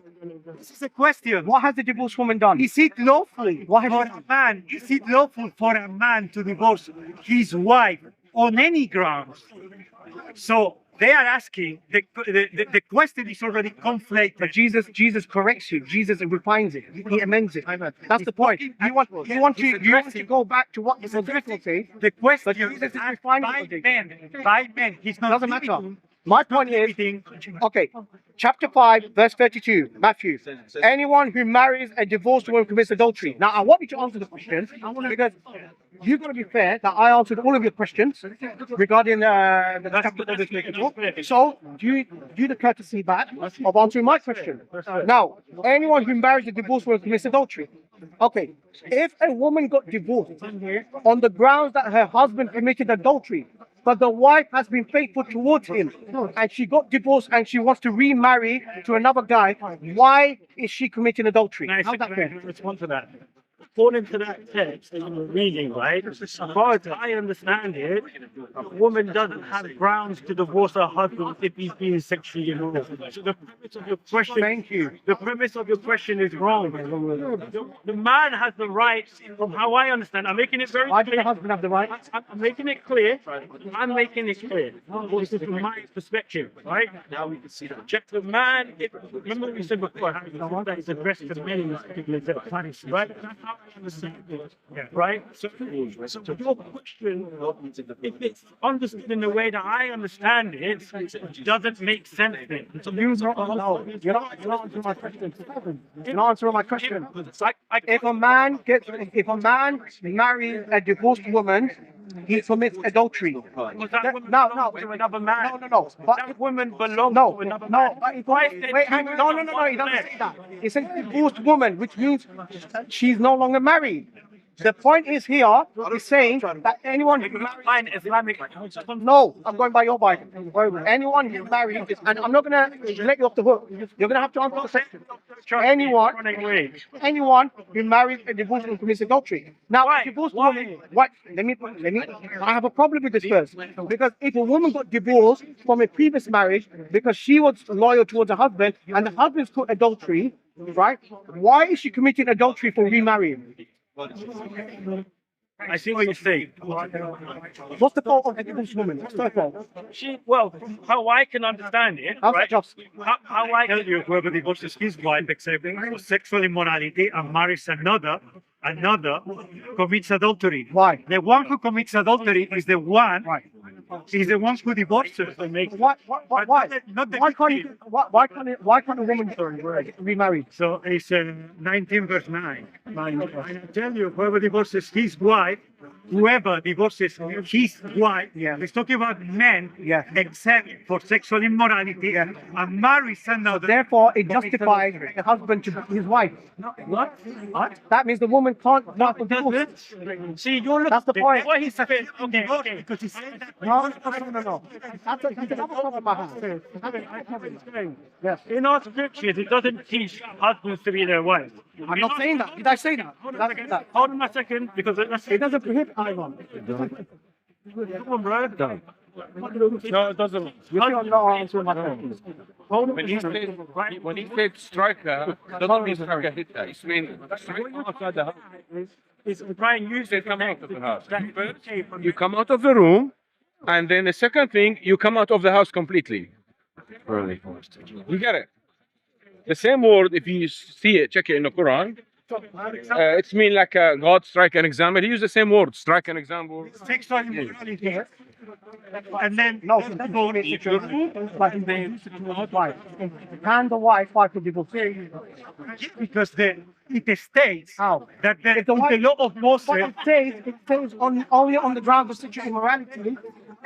this is a question. What has the divorced woman done? Is it lawful What has for she a man? Is it lawful for a man to divorce his wife on any grounds? So they are asking. The question is already conflated. But Jesus corrects you. Jesus refines it. He amends it. That's the point. You want to go back to what is the difficulty. The question But Jesus is asked refining by it. men. He's not Doesn't matter. limiting- My point is, limiting- okay, chapter 5, verse 32, Matthew. Anyone who marries a divorced woman commits adultery. Now, I want you to answer the question because you've got to be fair that I answered all of your questions regarding the chapter of this week. So, do the courtesy back of answering my question. Now, anyone who marries a divorced woman commits adultery. Okay, if a woman got divorced on the grounds that her husband committed adultery, but the wife has been faithful towards him, and she got divorced and she wants to remarry to another guy, why is she committing adultery? Now, How's that can fair? I respond to that? According to that text that you were reading, right, as far as I understand it, a woman doesn't have grounds to divorce her husband if he's being sexually involved. So the premise of your question, Thank you. the premise of your question is wrong. The man has the right, from how I understand, I'm making it very Why does the clear. husband have the right? I'm making it clear. I'm making it clear. This is from my perspective, right? Now we can see that. Check the man. Remember what we said before, how that is addressed to men in this particular text, right? That's how I understand it, right? So your question, if it's understood in the way that I understand it, doesn't make sense then. So No, you're not answering my question. You're not answering my question. If a man marries a divorced woman, he commits adultery. because that woman No, belongs to another man. no. But That woman belongs no, to another no. man. But if Why is there wait, two hang on. men No. on He doesn't there? say that. It says divorced woman, which means she's no longer married. The point is here is saying that anyone who marries. Fine, Islamic. No, I'm going by your Bible. Anyone who marries, and I'm not gonna let you off the hook. You're gonna have to answer the question. Anyone who marries a divorced woman commits adultery. Now, Why? a divorced Why? woman. What? Let me. I have a problem with this first because if a woman got divorced from a previous marriage because she was loyal towards her husband and the husband's caught adultery, right? Why is she committing adultery for remarrying? I see what you're saying. What's the fault of the divorced woman? What's her fault? Well, how I can understand it, How's right? that just? How I Tell you, whoever divorces his wife except for sexual immorality and marries another commits adultery. Why? The one who commits adultery is the one Right. who divorces. Why? Not the Why can't victim. you? Why can't a woman remarry? So it's 19 verse 9. And I tell you, whoever divorces his wife, he's talking about men, Yeah. except for sexual immorality, and marries another. Therefore, it justifies the husband to his wife. What? That means the woman can't not divorce. See, you're looking. That's the point. What he said. Okay. Because he said that. No. That's another problem I have. Yes. In our scriptures, it doesn't teach husbands to be their wives. I'm not saying that. Did I say that? Did I say that? Hold on a second, because that's It doesn't prohibit either. Come on, bro. No, it doesn't. You're not answering my question. When he said striker, doesn't mean striker hit that. It means strike outside the house. Is try and use it. Come out of the house. That You come out of the room, and then the second thing, you come out of the house completely. You get it? The same word, if you see it, check it in the Quran. It's mean like God strike an example. He used the same word, strike an example. Sexual immorality. And then No, so that's not it. But he may use it to his wife. Can the wife fight for divorce? because it states How? that If the in wife- the law of But Moses, it says only on the grounds of sexual immorality,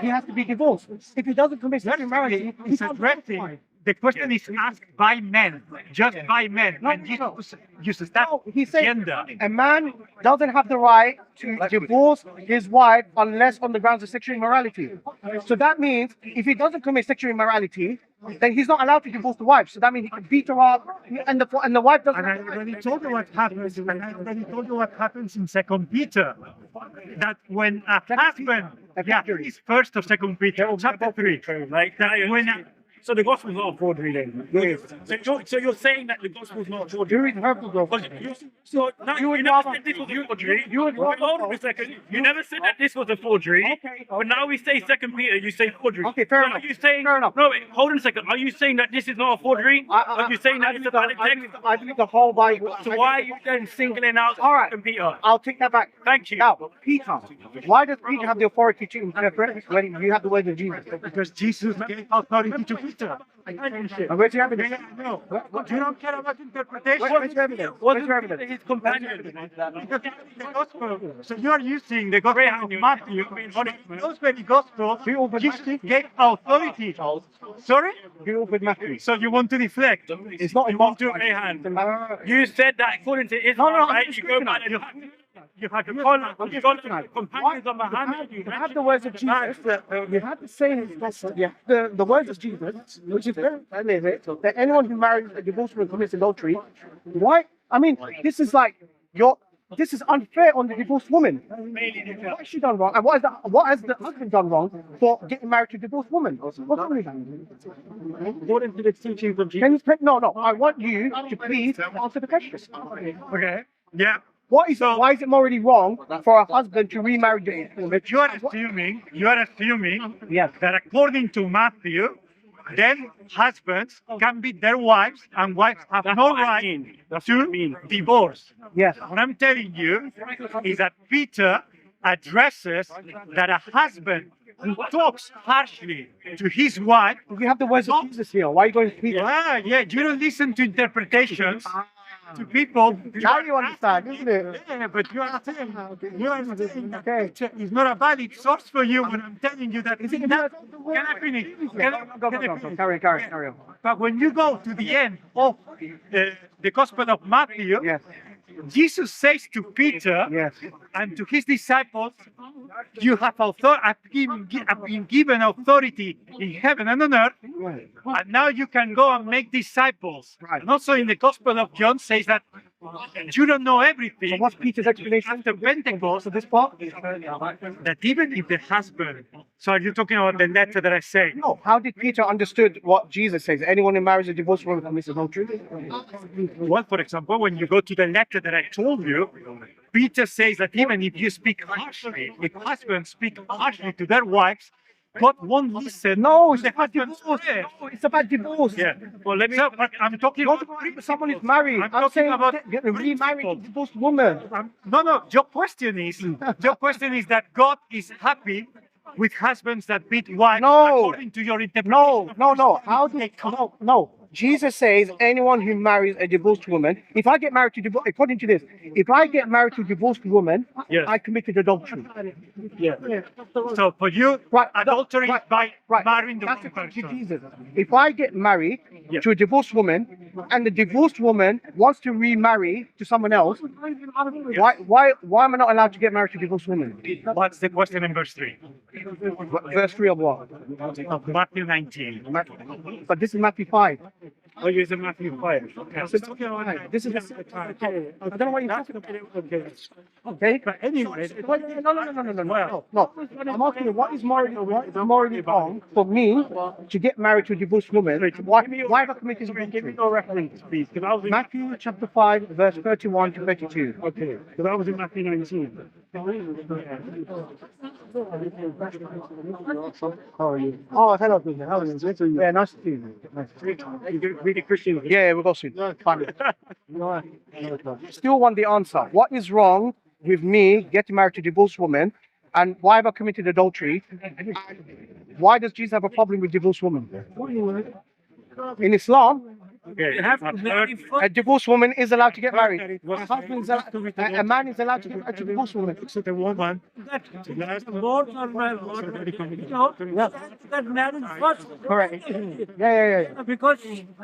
he has to be divorced. If he doesn't commit sexual immorality, he it's can't be addressing justified. the question is asked by men, just by men. And Jesus uses that He said gender. a man doesn't have the right to divorce his wife unless on the grounds of sexual immorality. So that means if he doesn't commit sexual immorality, then he's not allowed to divorce the wife. So that means he can beat her up, and the wife doesn't. And I already told you what happens. And I already told you what happens in 2 Peter. That when a husband, it's 1st or 2 Peter, chapter 3. Like that. When So the gospel's not a forgery then? So you're saying that the gospel's not a forgery? So now you never said this was a forgery. Hold on a second. You never said that this was a forgery. Okay. But now we say 2 Peter, you say forgery. Okay, fair So enough. Are you saying, Fair enough. No, wait, hold on a second. Are you saying that this is not a forgery? Are you saying that it's a valid text? I believe the whole Bible. So why are you then singling out All right. 2 Peter? I'll take that back. Thank you. Now, Peter. Why does Peter have the authority to interpret when you have the word of Jesus? because Jesus gave authority to Peter. And where's your evidence? No, you don't care about interpretation. Where's your evidence? Where's your evidence? His companion. Because the gospel. So you are using the gospel of Matthew. Those very gospels, Jesus gave authority. Sorry? You with Matthew. So you want to deflect? It's not You want to Rehan. You said that according to Islam, no, I'm right? just You go back and you have to call the companions of Muhammad. You have the words of Jesus. You have to say the words of Jesus, which is very clear, that anyone who marries a divorced woman commits adultery. Why? I mean, this is like this is unfair on the divorced woman. What has she done wrong? And what has the husband done wrong for getting married to a divorced woman? What's wrong with that? According to the teachings of Jesus. No. I want you to please answer the question. Okay. Yeah. Why is it morally wrong for a husband to remarry the woman? You are assuming Yes. that according to Matthew, then husbands can beat their wives and wives have no right to divorce. Yes. What I'm telling you is that Peter addresses that a husband who talks harshly to his wife. You have the words of Jesus here. Why are you going to Peter? Yeah, you don't listen to interpretations to people. Now you understand, isn't it? Yeah, but you are saying that Okay. it's not a valid source for you when I'm telling you that. Can I finish? Go. Carry on. But when you go to the end of the Gospel of Matthew, Yes. Jesus says to Peter Yes. and to his disciples, you have authority, I've been given authority in heaven and on earth, and now you can go and make disciples. Right. And also in the Gospel of John says that you don't know everything. So what's Peter's explanation After Pentecost, of this part? that even if the husband, so are you talking about the letter that I say? No. How did Peter understood what Jesus says? Anyone who marries a divorced woman commits adultery. Well, for example, when you go to the letter that I told you, Peter says that even if you speak harshly, if husbands speak harshly to their wives, God won't listen. No, it's to the about husband's divorce. prayer. No, it's about divorce. Yeah. Well, let me. So, but I'm talking about Someone is married. I'm I'm talking saying about remarried a divorced woman. No. Your question is that God is happy with husbands that beat wives. No. According to your interpretation. No. How do they? No. Jesus says anyone who marries a divorced woman. If I get married to divorce, according to this, if I get married to a divorced woman, Yes. I committed adultery. Yeah. So for you, Right, adultery is by marrying the That's wrong according to person. Jesus. If I get married Yeah. to a divorced woman, and the divorced woman wants to remarry to someone else, why am I not allowed to get married to a divorced woman? What's the question in verse 3? Verse 3 of what? Of Matthew 19. But this is Matthew 5. Oh, you're in Matthew 5. Okay. This is I don't know what you're talking about. Okay? But anyway, No. I'm asking you, what is morally wrong for me to get married to a divorced woman? Why have I committed adultery? Give me no reference, please. Because I was in Matthew chapter 5, verse 31 to 32. Okay. Because I was in Matthew 19. How are you? Oh, hello, Peter. How are you? Yeah, nice to see you. Nice to see you. Read the Christian. Yeah, we'll go soon. Fine. Still want the answer. What is wrong with me getting married to a divorced woman? And why have I committed adultery? And why does Jesus have a problem with divorced women? In Islam, Okay. You have to marry first. A divorced woman is allowed to get married. That it was- A man is allowed to get married to a divorced woman. So the woman, That both are that marriage first. Correct. Yeah. Because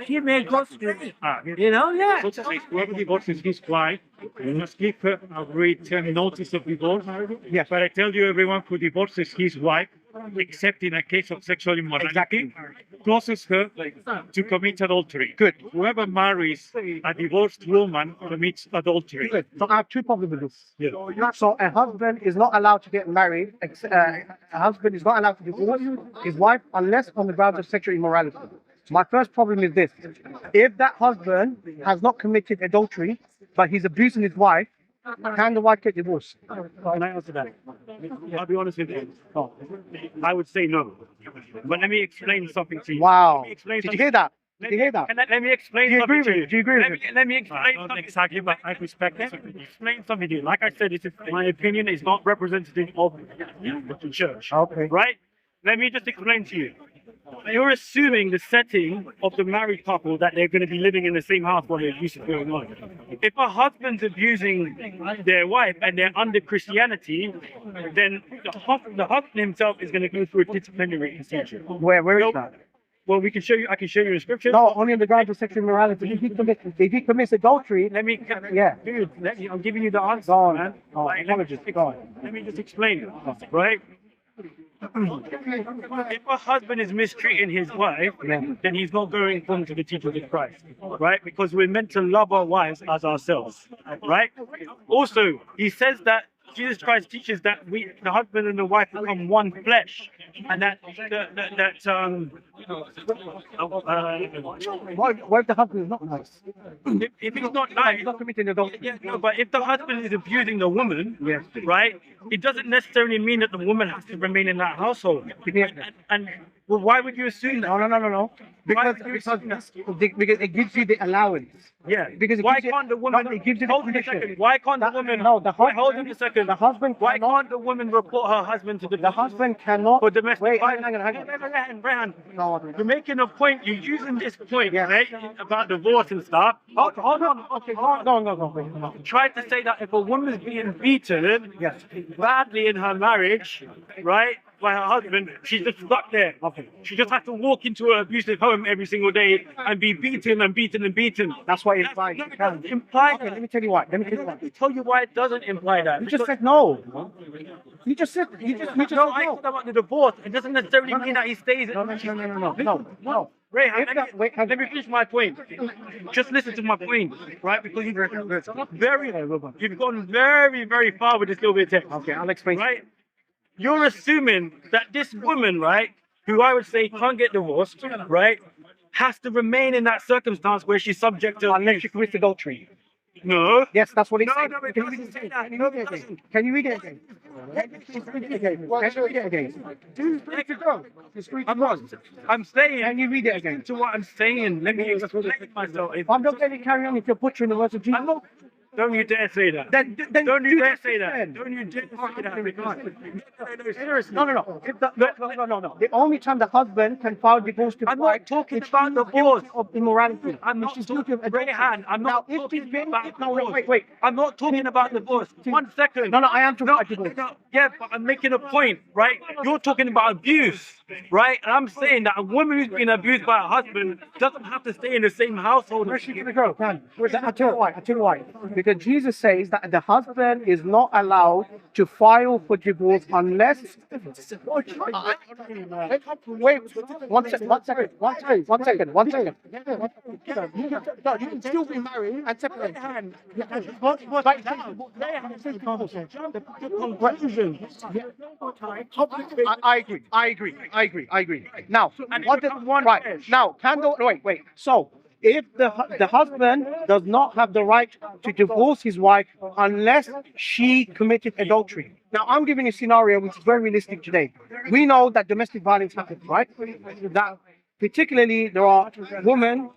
he may go straight. You know, yeah. so to say, whoever divorces his wife, you must give her a written notice of divorce. Yes. But I tell you, everyone who divorces his wife, except in a case of sexual immorality, causes her to commit adultery. Good. Whoever marries a divorced woman commits adultery. Good. So I have two problems with this. Yeah. So a husband is not allowed to get married. A husband is not allowed to divorce his wife unless on the grounds of sexual immorality. My first problem is this: if that husband has not committed adultery, but he's abusing his wife, can the wife get divorced? Can I answer that? I'll be honest with you. I would say no. But let me explain something to you. Wow. Let me explain Did you something. hear that? Did you hear that? Let me explain Do you agree something with to it? Do you agree with Let me explain something. Exactly, but I respect it. Let me explain something to you. Like I said, my opinion is not representative of the church. Okay. Right? Let me just explain to you. You're assuming the setting of the married couple that they're going to be living in the same house while the abuse is going on. If a husband's abusing their wife and they're under Christianity, then the husband himself is going to go through a disciplinary procedure. Where is that? Well, we can show you. I can show you the scripture. No, only on the grounds of sexual immorality. If he commits adultery, Let me. yeah. Dude, I'm giving you the answer, Go on. man. Go on. Apologist, go on. Let me just explain it, right? If a husband is mistreating his wife, then he's not going according to the teachings of Christ, right? Because we're meant to love our wives as ourselves, right? Also, he says that Jesus Christ teaches that the husband and the wife become one flesh, and that What if the husband is not nice? if he's not nice, He's not committing adultery. yeah, no, but if the husband is abusing the woman, Yes. right, it doesn't necessarily mean that the woman has to remain in that household. Yes. And well, why would you assume that? No. Because it gives you the allowance. Yeah. Because it Why gives you- can't the woman? no, it gives you the hold on a permission. second. Why can't the That- woman? no, the wait, hold husband- on a second. the husband Why cannot- can't the woman report her husband to the The husband cannot. for domestic Wait, violence? hang on. Rehan, No, you're making a point. You're using this point, Yes. right, about divorce and stuff. Hold on. Okay, go on. You tried to say that if a woman's being beaten Yes. badly in her marriage, right, by her husband, she's just stuck there. Okay. She just has to walk into an abusive home every single day and be beaten and beaten and beaten. That's what it implies. No, it doesn't imply Okay, that. let me tell you why. Let me tell you why it doesn't imply that. You just said no. You just said no, said I no. thought about the divorce. It doesn't necessarily mean that he stays. No. Ray, If that- wait, let me finish my point. Just listen to my point, right? Because you've gone very, very far with this little bit of text. Okay, I'll explain. Right? You're assuming that this woman, right, who I would say can't get divorced, right, has to remain in that circumstance where she's subject to Unless she commits adultery. No. Yes, that's what it No, says. no, it Can you doesn't say read that. it again? No, it doesn't. Can you read it again? Can you read it again? I'm saying. Can you read it again? To what I'm saying. Let me explain myself. I'm not going to carry on if you're butchering the words of Jesus. I'm not. Don't you dare say that. Then Don't do you dare that say that. then. Don't you dare say that. Because No. No. The only time the husband can file divorce to the I'm wife not talking is about she's divorce. guilty of immorality. I'm not She's guilty of adultery. Rayhan, I'm not Now, if talking she's been, about no, divorce. wait. I'm not talking about divorce. 1 second. No, I am talking about divorce. Yeah, but I'm making a point, right? You're talking about abuse, right? And I'm saying that a woman who's been abused by her husband doesn't have to stay in the same household. Where's she going to go? I'll tell you why. Because Jesus says that the husband is not allowed to file for divorce unless. Wait, one second. No, you can still be married and separate. I agree. Now, wait. So, if the husband does not have the right to divorce his wife unless she committed adultery. Now, I'm giving a scenario which is very realistic today. We know that domestic violence happens, right? That particularly there are women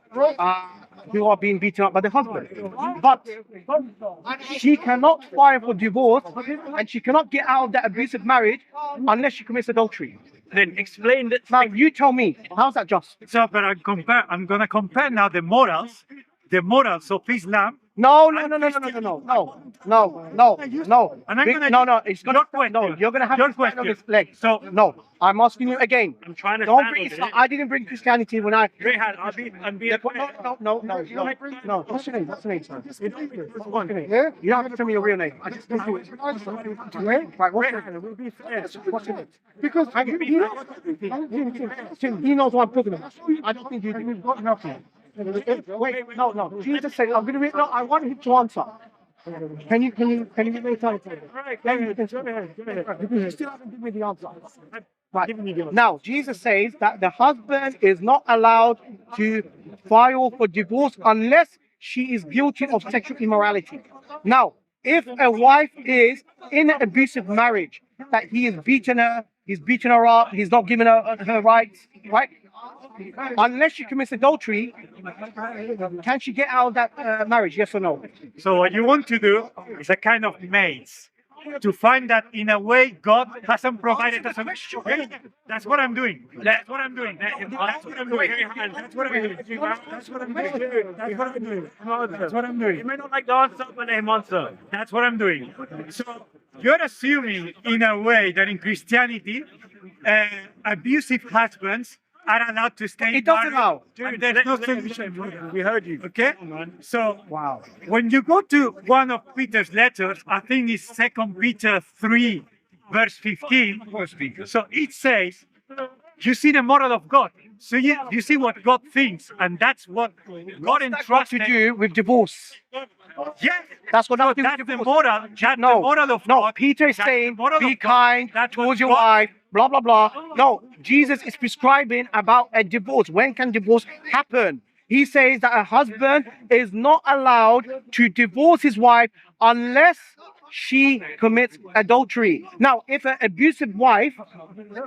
who are being beaten up by the husband. But she cannot file for divorce and she cannot get out of that abusive marriage unless she commits adultery. then explain that. Now you tell me, how's that just? So, but I'm gonna compare now the morals of Islam. No, no, no, no, no, no, no, no, no, no, no. And I'm gonna No, no, it's gonna. your question. No, you're gonna have Your to stand on question. this leg. So No, I'm asking you again. I'm trying to Don't stand bring on Islam. it. I didn't bring Christianity when I. Rehan, I'm being No, no, no, no, no. What's your name? What's your name, sir? What's your name? Yeah? You don't have to tell me your real name. I just need to. Right, what's your name? We'll be fair. What's your name? Because He knows what I'm talking about. I don't think you do. You've got nothing. Wait, no, no. Jesus said, I'm gonna read. No, I want him to answer. Can you give me a time? Right, Go ahead. Because you still haven't given me the answer. Right. Now, Jesus says that the husband is not allowed to file for divorce unless she is guilty of sexual immorality. Now, if a wife is in an abusive marriage, that he is beating her, he's beating her up, he's not giving her her rights, right? Unless she commits adultery, can she get out of that marriage? Yes or no? So what you want to do is a kind of maze to find that in a way God hasn't provided us a question. That's what I'm doing. That's what I'm doing. That's what I'm doing. That's what I'm doing. That's what I'm doing. That's what I'm doing. That's what I'm doing. You may not like the answer, but name answer. That's what I'm doing. So you're assuming in a way that in Christianity, abusive husbands are allowed to stay It doesn't married. allow. Dude, there's no solution for that. We heard you. Okay? So Wow. when you go to one of Peter's letters, I think it's 2 Peter 3, verse 15. So it says, you see the moral of God. So you see what God thinks, and that's what God Got entrusted to do with divorce. Yes, That's got nothing to do that's with the divorce. moral. That's the No, moral of no. God. Peter is That's the saying, moral be of God. kind That's what towards your God- wife, blah, blah, blah. No, Jesus is prescribing about a divorce. When can divorce happen? He says that a husband is not allowed to divorce his wife unless she commits adultery. Now, if an abusive wife,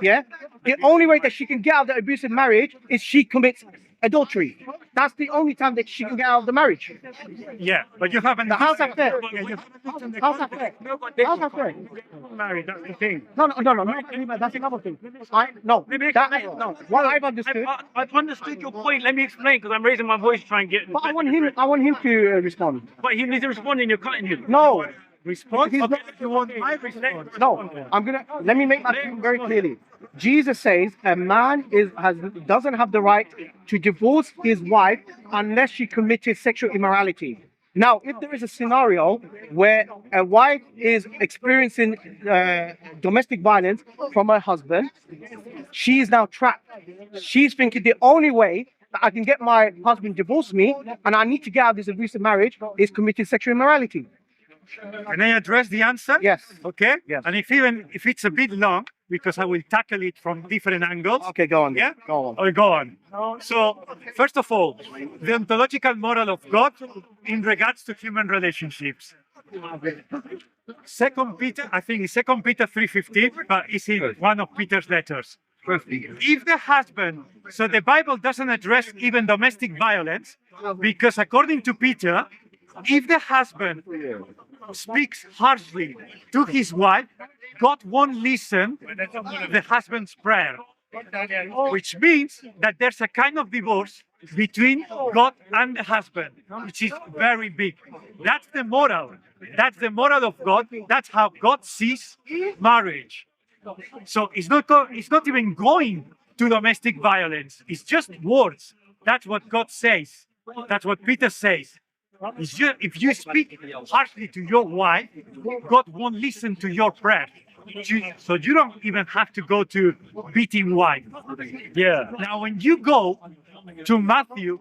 yeah, the only way that she can get out of the abusive marriage is she commits adultery. That's the only time that she can get out of the marriage. Yeah, but you haven't. Now, how's that fair? Yeah, you haven't looked in the How's that context. fair? How's that fair? Married, that's the thing. No, that's another thing. What I've understood, I've understood your point. Let me explain, because I'm raising my voice to try and get. but I want him to respond. But he needs to respond, and you're cutting him. No, Response? He's Okay, not- if you want my response. no, let me make my point very clearly. Jesus says a man doesn't have the right to divorce his wife unless she committed sexual immorality. Now, if there is a scenario where a wife is experiencing domestic violence from her husband, she is now trapped. She's thinking the only way that I can get my husband divorce me and I need to get out of this abusive marriage is committing sexual immorality. Can I address the answer? Yes. Okay. Yes. And if it's a bit long, because I will tackle it from different angles. Okay, go on. Yeah? Go on. I'll go on. So, first of all, the ontological moral of God in regards to human relationships. Second Peter, I think it's 2 Peter 3:15, but it's in one of Peter's letters. If the husband, so the Bible doesn't address even domestic violence, because according to Peter, if the husband speaks harshly to his wife, God won't listen to the husband's prayer, which means that there's a kind of divorce between God and the husband, which is very big. That's the moral. That's the moral of God. That's how God sees marriage. So it's not even going to domestic violence. It's just words. That's what God says. That's what Peter says. If you speak harshly to your wife, God won't listen to your prayer. So you don't even have to go to beating wife. Yeah. Now, when you go to Matthew,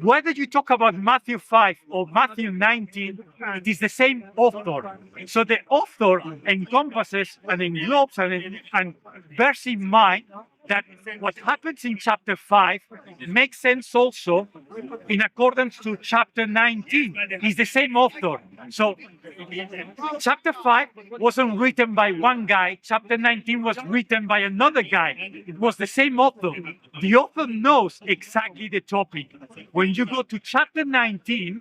whether you talk about Matthew 5 or Matthew 19, it is the same author. So the author encompasses and englobes and bears in mind that what happens in chapter 5 makes sense also in accordance to chapter 19. It's the same author. So chapter 5 wasn't written by one guy, chapter 19 was written by another guy. It was the same author. The author knows exactly the topic. When you go to chapter 19,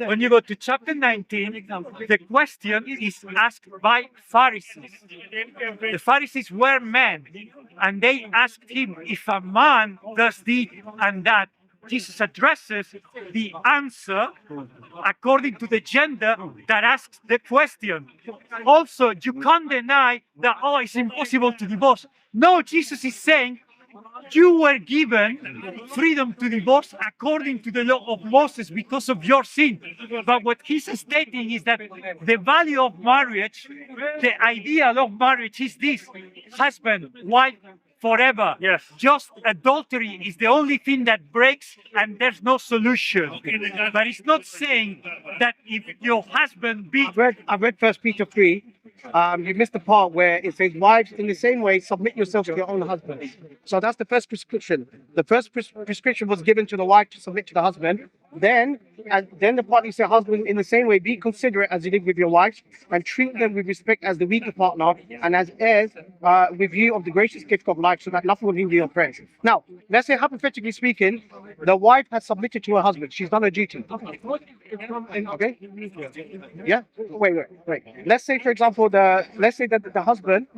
when you go to chapter 19, the question is asked by Pharisees. The Pharisees were men, and they asked him, if a man does this and that, Jesus addresses the answer according to the gender that asks the question. Also, you can't deny that, oh, it's impossible to divorce. No, Jesus is saying, you were given freedom to divorce according to the law of Moses because of your sin. But what he's stating is that the value of marriage, the ideal of marriage is this: husband, wife, forever. Yes. Just adultery is the only thing that breaks and there's no solution. But it's not saying that if your husband beats... I've read 1 Peter 3. You missed the part where it says, wives, in the same way, submit yourselves to your own husbands. So that's the first prescription. The first prescription was given to the wife to submit to the husband. Then the party said, husband, in the same way, be considerate as you live with your wives, and treat them with respect as the weaker partner, and as heirs with you of the gracious gift of life, so that nothing will hinder your prayers. Now, let's say, hypothetically speaking, the wife has submitted to her husband. She's done her duty. Okay? Yeah? Wait. Let's say, for example, let's say the husband,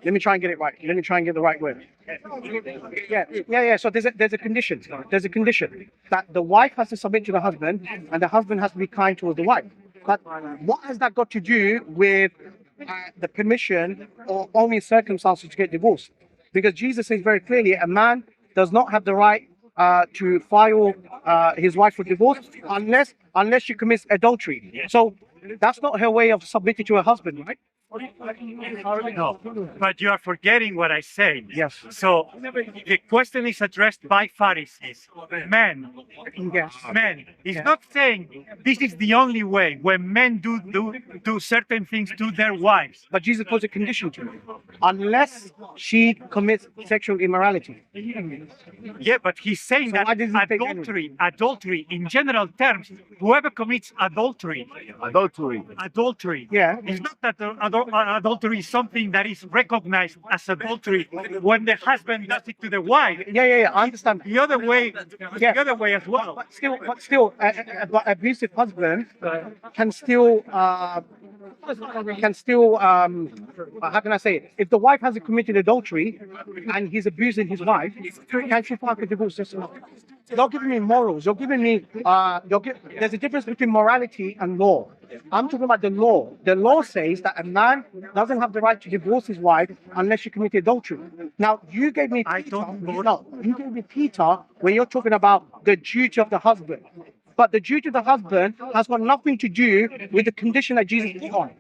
let me try and get it right. Let me try and get the right word. Yeah. So there's a condition. There's a condition that the wife has to submit to the husband, and the husband has to be kind towards the wife. But what has that got to do with the permission or only circumstances to get divorced? Because Jesus says very clearly, a man does not have the right to file his wife for divorce unless she commits adultery. So that's not her way of submitting to her husband, right? No, but you are forgetting what I said. Yes. So the question is addressed by Pharisees, men. Yes. Men. It's not saying this is the only way when men do certain things to their wives. But Jesus puts a condition to it. Unless she commits sexual immorality. Yeah, but he's saying So why that does he take adultery, in general terms, whoever commits adultery. Yeah. It's not that adultery is something that is recognized as adultery when the husband does it to the wife. Yeah. I understand. The other way, as well. But still, abusive husband can still, how can I say it? If the wife hasn't committed adultery and he's abusing his wife, can she file for divorce? You're giving me morals. You're giving me. There's a difference between morality and law. I'm talking about the law. The law says that a man doesn't have the right to divorce his wife unless she committed adultery. Now, you gave me Peter when you're talking about the duty of the husband. But the duty of the husband has got nothing to do with the condition that Jesus put on.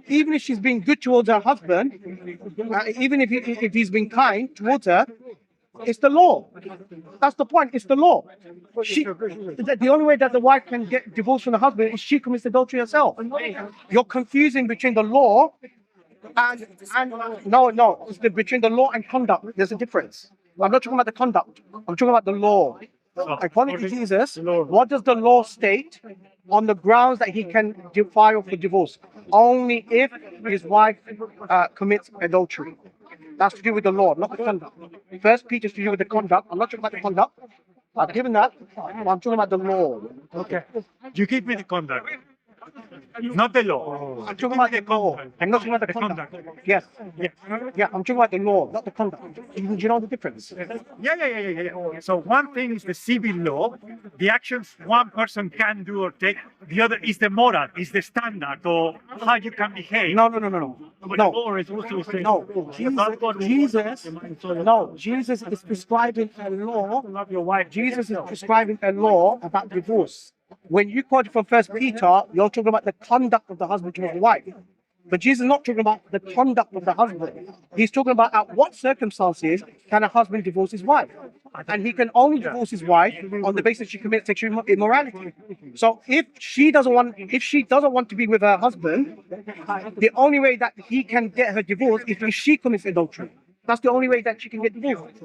Even if she's being good towards her husband, even if he's been kind towards her, it's the law. That's the point. It's the law. The only way that the wife can get divorced from the husband is she commits adultery herself. You're confusing between the law and no. It's between the law and conduct. There's a difference. I'm not talking about the conduct. I'm talking about the law. According to Jesus, what does the law state on the grounds that he can file for divorce? Only if his wife commits adultery. That's to do with the law, not the conduct. First Peter is to do with the conduct. I'm not talking about the conduct. I've given that. I'm talking about the law. Okay. You give me the conduct. Not the law. I'm talking about the law. I'm not talking about the conduct. Yes. Yeah, I'm talking about the law, not the conduct. Do you know the difference? Yeah. So one thing is the civil law, the actions one person can do or take. The other is the moral, is the standard, or how you can behave. No. Jesus is prescribing a law. Jesus is prescribing a law about divorce. When you quote from 1 Peter, you're talking about the conduct of the husband towards the wife. But Jesus is not talking about the conduct of the husband. He's talking about at what circumstances can a husband divorce his wife. And he can only divorce his wife on the basis she commits sexual immorality. So if she doesn't want to be with her husband, the only way that he can get her divorced is if she commits adultery. That's the only way that she can get divorced.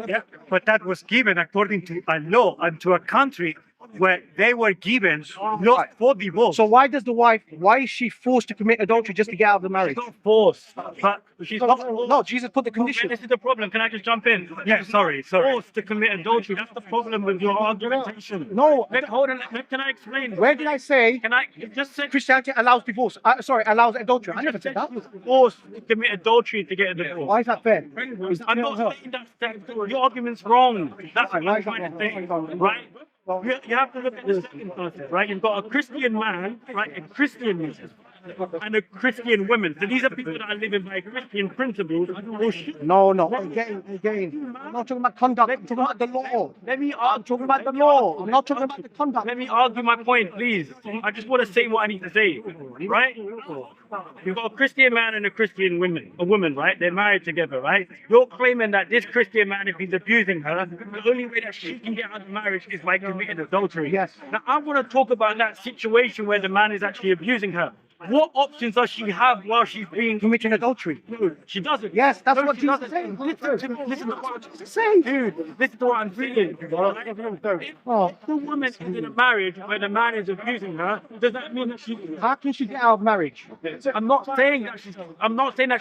Yeah, but that was given according to a law and to a country where they were given laws for divorce. So why is she forced to commit adultery just to get out of the marriage? She's not forced, but she's not forced. No, Jesus put the condition. This is the problem. Can I just jump in? Yeah, sorry. Forced to commit adultery. That's the problem with your argumentation. No, Hold on. Can I explain? where did I say Can I just say Christianity allows divorce? Allows adultery. I never said that. forced to commit adultery to get a divorce? Why is that fair? I'm not saying that your argument's wrong. That's what I'm trying to say, right? You have to look at the circumstances, right? You've got a Christian man, right? A Christian man, and a Christian woman. So these are people that are living by Christian principles. No. Again. I'm not talking about conduct. I'm talking about the law. I'm talking about the law. I'm not talking about the conduct. Let me argue my point, please. I just want to say what I need to say, right? You've got a Christian man and a Christian woman, right? They're married together, right? You're claiming that this Christian man, if he's abusing her, the only way that she can get out of marriage is by committing adultery. Yes. Now, I want to talk about that situation where the man is actually abusing her. What options does she have while she's being Committing adultery. No, she doesn't. Yes, that's No, what she Jesus doesn't. said. Listen to what I'm saying, dude. Listen to what I'm saying. If the woman is in a marriage where the man is abusing her, does that mean that she? How can she get out of marriage? I'm not saying that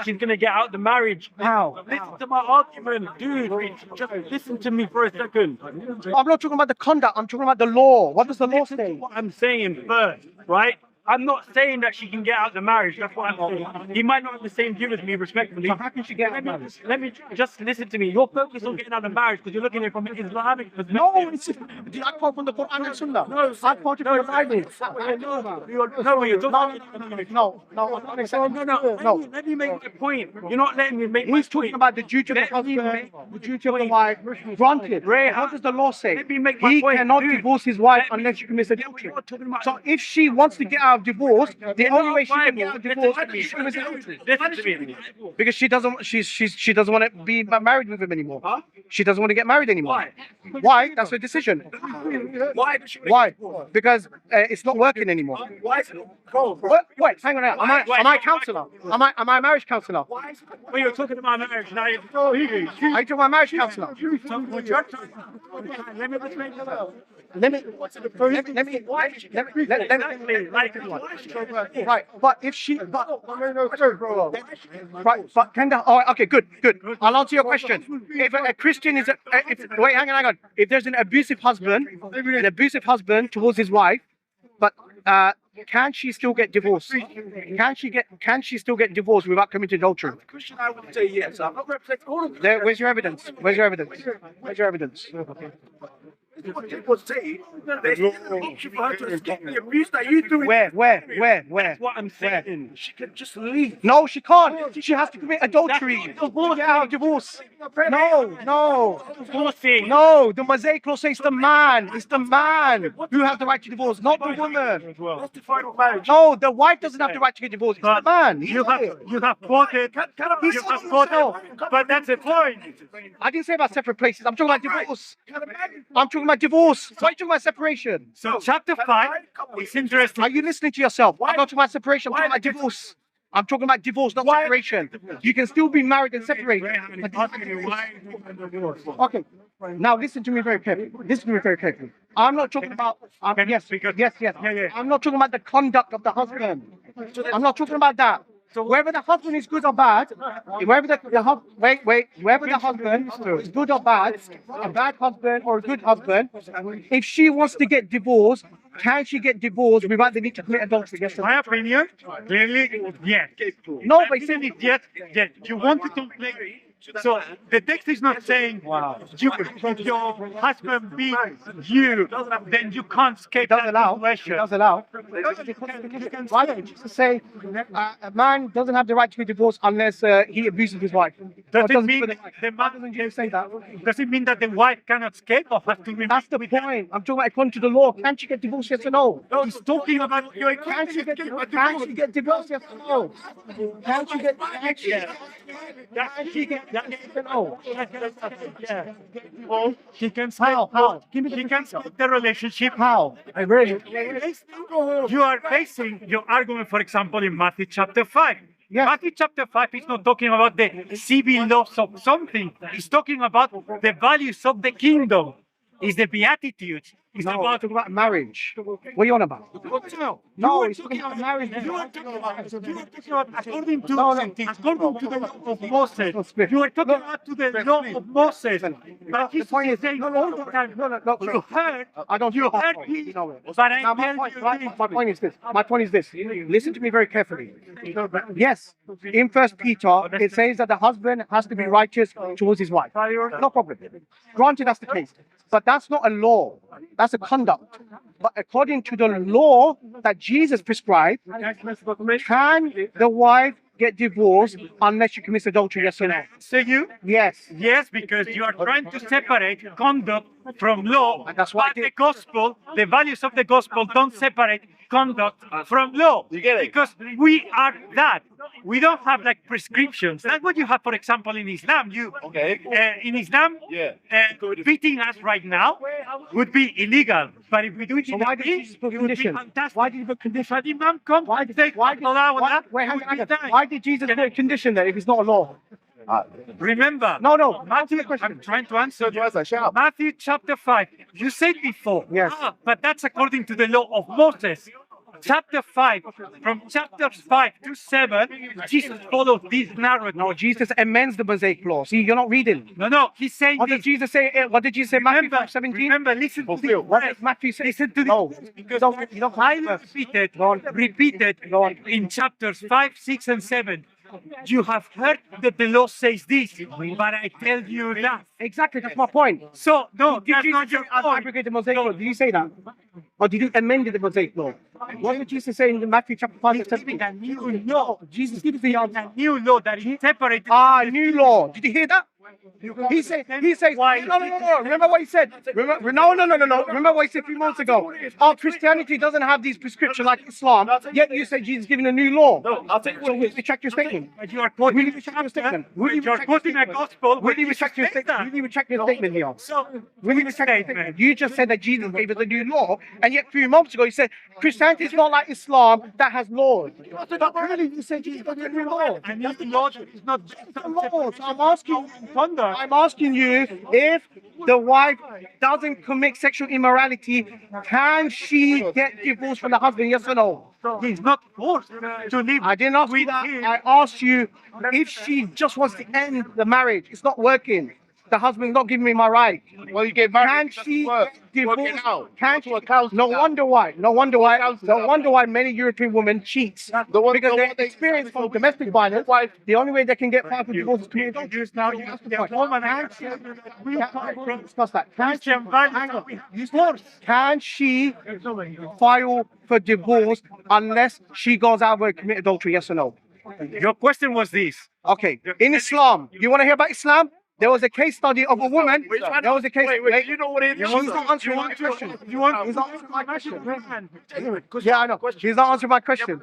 she's gonna get out of the marriage. How? Listen to my argument, dude. Just listen to me for a second. I'm not talking about the conduct. I'm talking about the law. What does the law Listen to say? what I'm saying first, right? I'm not saying that she can get out of the marriage. That's what I'm saying. He might not have the same view as me, respectfully. So how can she get out of marriage? Let me just listen to me. You're focused on getting out of marriage because you're looking at it from an Islamic perspective. No, did I quote from the Quran and Sunnah? No, I quoted from the Bible. No. Let me make the point. You're not letting me make my He's talking point. about the duty of the husband, the duty of the wife. Granted, what does the law say? Let me make my He point, cannot dude. divorce his wife unless she commits adultery. So if she wants to get out of divorce, the only way she can get out of divorce is she commits adultery. Listen to me. Because she doesn't want to be married with him anymore. She doesn't want to get married anymore. Why? That's her decision. Why? Because it's not working anymore. Wait, hang on now. Am I a counselor? Am I a marriage counselor? Well, you're talking about marriage now. Are you talking about marriage counselor? Let me explain to you. Right, but if she, right, but Kenda, all right, okay, good. I'll answer your question. If a Christian is, wait, hang on. If there's an abusive husband towards his wife, but can she still get divorced? Can she still get divorced without committing adultery? Christian, I would say yes. I'm not representing all of There, where's your evidence? Where's your evidence? what people say. There's an option for her to escape the abuse that you do. Where? That's what I'm saying. She can just leave. No, she can't. She has to commit adultery. Divorce. No. Divorcing. No, the Mosaic law says it's the man who has the right to divorce, not the woman. That's the final marriage. No, the wife doesn't have the right to get divorced. It's the man. You have quoted, but that's the point. I didn't say about separate places. I'm talking about divorce. I'm talking about divorce. Why are you talking about separation? So chapter 5 is interesting. Are you listening to yourself? I'm not talking about separation. I'm talking about divorce. I'm talking about divorce, not separation. You can still be married and separated. Okay. Now listen to me very carefully. I'm not talking about. Yes. I'm not talking about the conduct of the husband. I'm not talking about that. So whether the husband is good or bad, whether the husband is good or bad, a bad husband or a good husband, if she wants to get divorced, can she get divorced without the need to commit adultery? Yes. My opinion, clearly, yes. No, but yes. You want to complain. So the text is not saying if your husband beats you, then you can't escape that situation. It does allow. Why don't you say a man doesn't have the right to be divorced unless he abuses his wife? Does it mean the man doesn't say that? Does it mean that the wife cannot escape or has to remain? That's the point. I'm talking about according to the law. Can't she get divorced? Yes or no? He's talking about Can't she get divorced? Yes or no? Can't she get no? She can How? Give me the can skip the relationship. How? I really. You are basing your argument, for example, in Matthew chapter 5. Yeah. Matthew chapter 5 is not talking about the civil laws of something. It's talking about the values of the kingdom. It's the Beatitudes. It's talking about marriage. What are you on about? No, he's talking about marriage. You are talking about according to the law of Moses. You are talking about to the law of Moses. But The point is, you heard. I don't. You heard me. But I tell you My point is this. My point is this. Listen to me very carefully. Yes, in First Peter, it says that the husband has to be righteous towards his wife. No problem. Granted, that's the case. But that's not a law. That's a conduct. But according to the law that Jesus prescribed, can the wife get divorced unless she commits adultery? Yes or no? So you? Yes. Yes, because you are trying to separate conduct from law. And that's why but the gospel, the values of the gospel don't separate conduct from law. You get it? Because we are that. We don't have like prescriptions. That's what you have, for example, in Islam. In Islam, beating us right now would be illegal. But if we do it in why the did Jesus put it would be conditions? fantastic. Why did he put conditions? But Imam come Why and did- say, why did- Allah, Why, wait, hang on, hang on. Why did Jesus put a condition there if it's not a law? Remember, No. Matthew, Answer the question. I'm trying to answer you. Shout. Matthew chapter 5. You said before. Yes. But that's according to the law of Moses. Chapter 5, from chapters 5 to 7, Jesus follows this narrative. No, Jesus amends the Mosaic law. See, you're not reading. No, he's saying What did this. Jesus say? What did Jesus say? Matthew 5:17. Remember, listen to this. What did Matthew say? Listen to this. No, Because you don't I repeated in chapters 5, 6, and 7. You have heard that the law says this, but I tell you that. Exactly, that's my point. So, no, Did that's Jesus not say, your I've point. abrogated the Mosaic law? Did you say that? Or did you amend the Mosaic law? What did Jesus say in Matthew chapter 5? He's giving a new law. Jesus gives the answer. A new law that is separated. New law. Did you hear that? He says, no. Remember what he said? Remember, no. Remember what he said a few months ago? Christianity doesn't have these prescriptions like Islam, yet you say Jesus is giving a new law. No, I'll take So will you retract your statement? But you are quoting Will you retract your statement? Will you You're retract your quoting a statement? gospel. Will you retract your statement? Will you retract your statement here? So, Will you retract your statement? You just said that Jesus gave us a new law, and yet a few months ago you said Christianity is not like Islam that has laws. But really, you said Jesus gave us a new law. and this law is not The laws. I'm asking you if the wife doesn't commit sexual immorality, can she get divorced from the husband? Yes or no? He's not forced to live. I didn't ask you with that. him. I asked you if she just wants to end the marriage. It's not working. The husband's not giving me my right. Well, you get married. Can it doesn't she work. get Work it divorced? out. Can Go she? to a counselor. No wonder why. No wonder why many European women cheat. Because they experience from domestic violence. The only way they can get five for divorce is committed adultery. Use now. That's the The point. woman Can she? We'll discuss that. Christian values. Can she file for divorce unless she goes out and commit adultery? Yes or no? Your question was this. Okay. In Islam, you want to hear about Islam? There was a case study of a woman. There was a case. Wait, you know what it is? He's not answering my question. You want? He's not answering my question. Yeah, I know. He's not answering my question.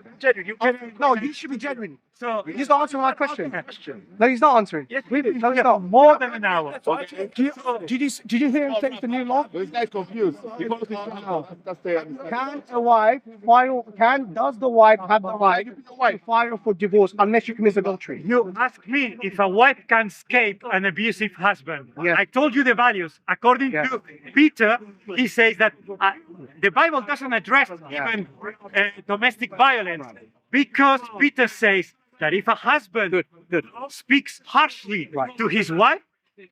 No, you should be genuine. So, He's not answering my question. No, he's not answering. yes, No, he's not. more than an hour. Did you hear him say it's the new law? This guy's confused. He wants to that's the Does the wife have the right to file for divorce unless she commits adultery? You asked me if a wife can escape an abusive husband. Yes. I told you the values. According Yes. to Peter, he says that the Bible doesn't address even domestic violence because Peter says that if a husband speaks harshly to his wife,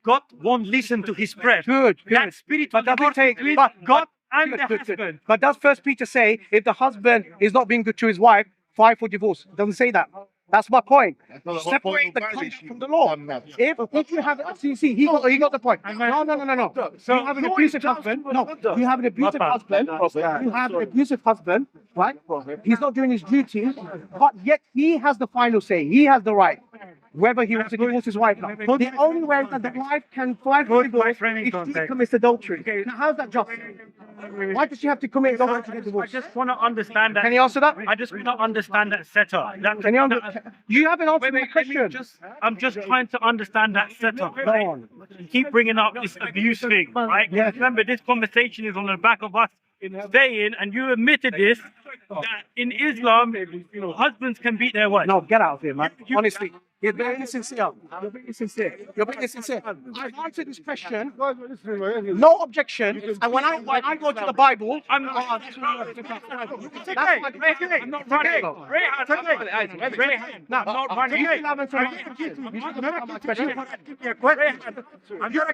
God won't listen to his prayer. Good. That spiritual But does it divorce take? between But God and the good. husband. But does First Peter say if the husband is not being good to his wife, file for divorce? It doesn't say that. That's my point. No, Separate the marriage, context from the law. done that. If you have, see, he got the point. No. So you have an abusive husband. No, you have an abusive husband. You have an abusive husband, right? He's not doing his duty, but yet he has the final say. He has the right. Whether he wants to divorce his wife or not. The only way that the wife can file for divorce is if she commits adultery. Now, how's that just? Why does she have to commit adultery to get I divorced? just want to understand that. Can you answer that? I just want to understand that setup. Can you you haven't answered my question. I'm just trying to understand that setup. Go on. You keep bringing up this abuse thing, right? Yeah. Remember, this conversation is on the back of us saying, and you admitted this, that in Islam, husbands can beat their wives. No, get out of here, man. Honestly. You're being sincere. You're being sincere. You're being sincere. I've answered this question. No objection. And when I go to the Bible, I'm not. That's my question. I'm not running.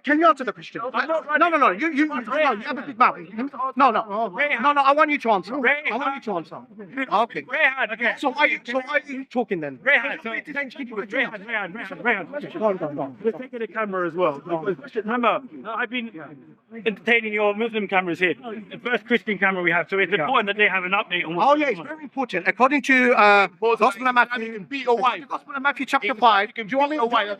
Can you answer the question? No. You have a big mouth. No. I want you to answer. I want you to answer. Okay. So why are you talking then? Rehan. We're taking the camera as well. Remember, I've been entertaining your Muslim cameras here. The first Christian camera we have, so it's important that they have an update on what's Oh yeah, it's very important. According to Gospel of Matthew, chapter 5. Do you want me to address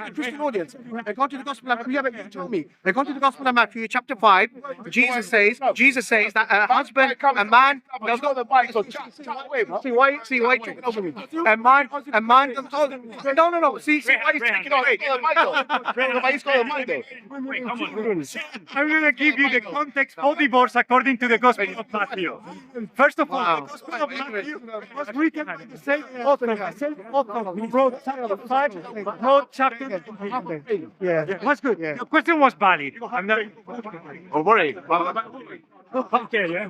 the Christian audience? According to the Gospel of Matthew, you tell me. According to the Gospel of Matthew, chapter 5, Jesus says that a husband, a man does not. See why you talking over me? A man does not. No. See why you taking over me? I'm going to give you the context for divorce according to the Gospel of Matthew. First of all, the Gospel of Matthew was written by the same author who wrote chapter 5, wrote chapter 8. Yeah, that's good. Your question was valid. I'm not... Don't worry. Okay, yeah.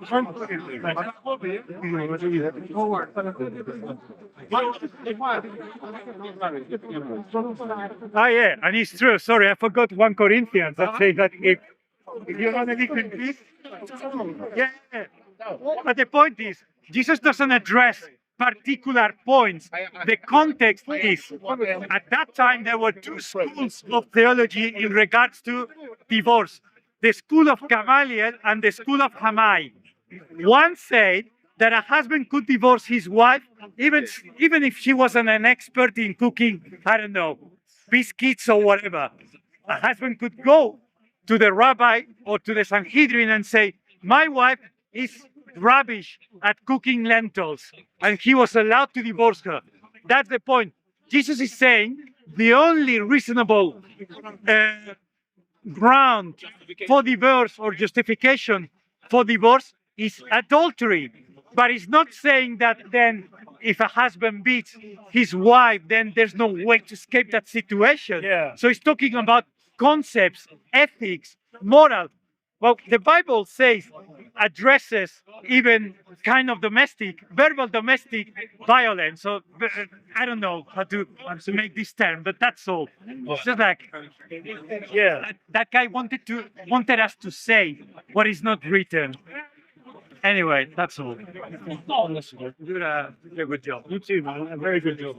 Ah, yeah, and it's true. Sorry, I forgot 1 Corinthians that says that if you want to live in peace, yeah. But the point is, Jesus doesn't address particular points. The context is, at that time, there were 2 schools of theology in regards to divorce. The school of Gamaliel and the school of Shammai. One said that a husband could divorce his wife even if she wasn't an expert in cooking, I don't know, biscuits or whatever. A husband could go to the rabbi or to the Sanhedrin and say, my wife is rubbish at cooking lentils, and he was allowed to divorce her. That's the point. Jesus is saying the only reasonable ground for divorce or justification for divorce is adultery. But it's not saying that then if a husband beats his wife, then there's no way to escape that situation. Yeah. So he's talking about concepts, ethics, moral. Well, the Bible says, addresses even kind of verbal domestic violence. So I don't know how to make this term, but that's all. It's just like, yeah, that guy wanted us to say what is not written. Anyway, that's all. You did a good job. You too, man. A very good job.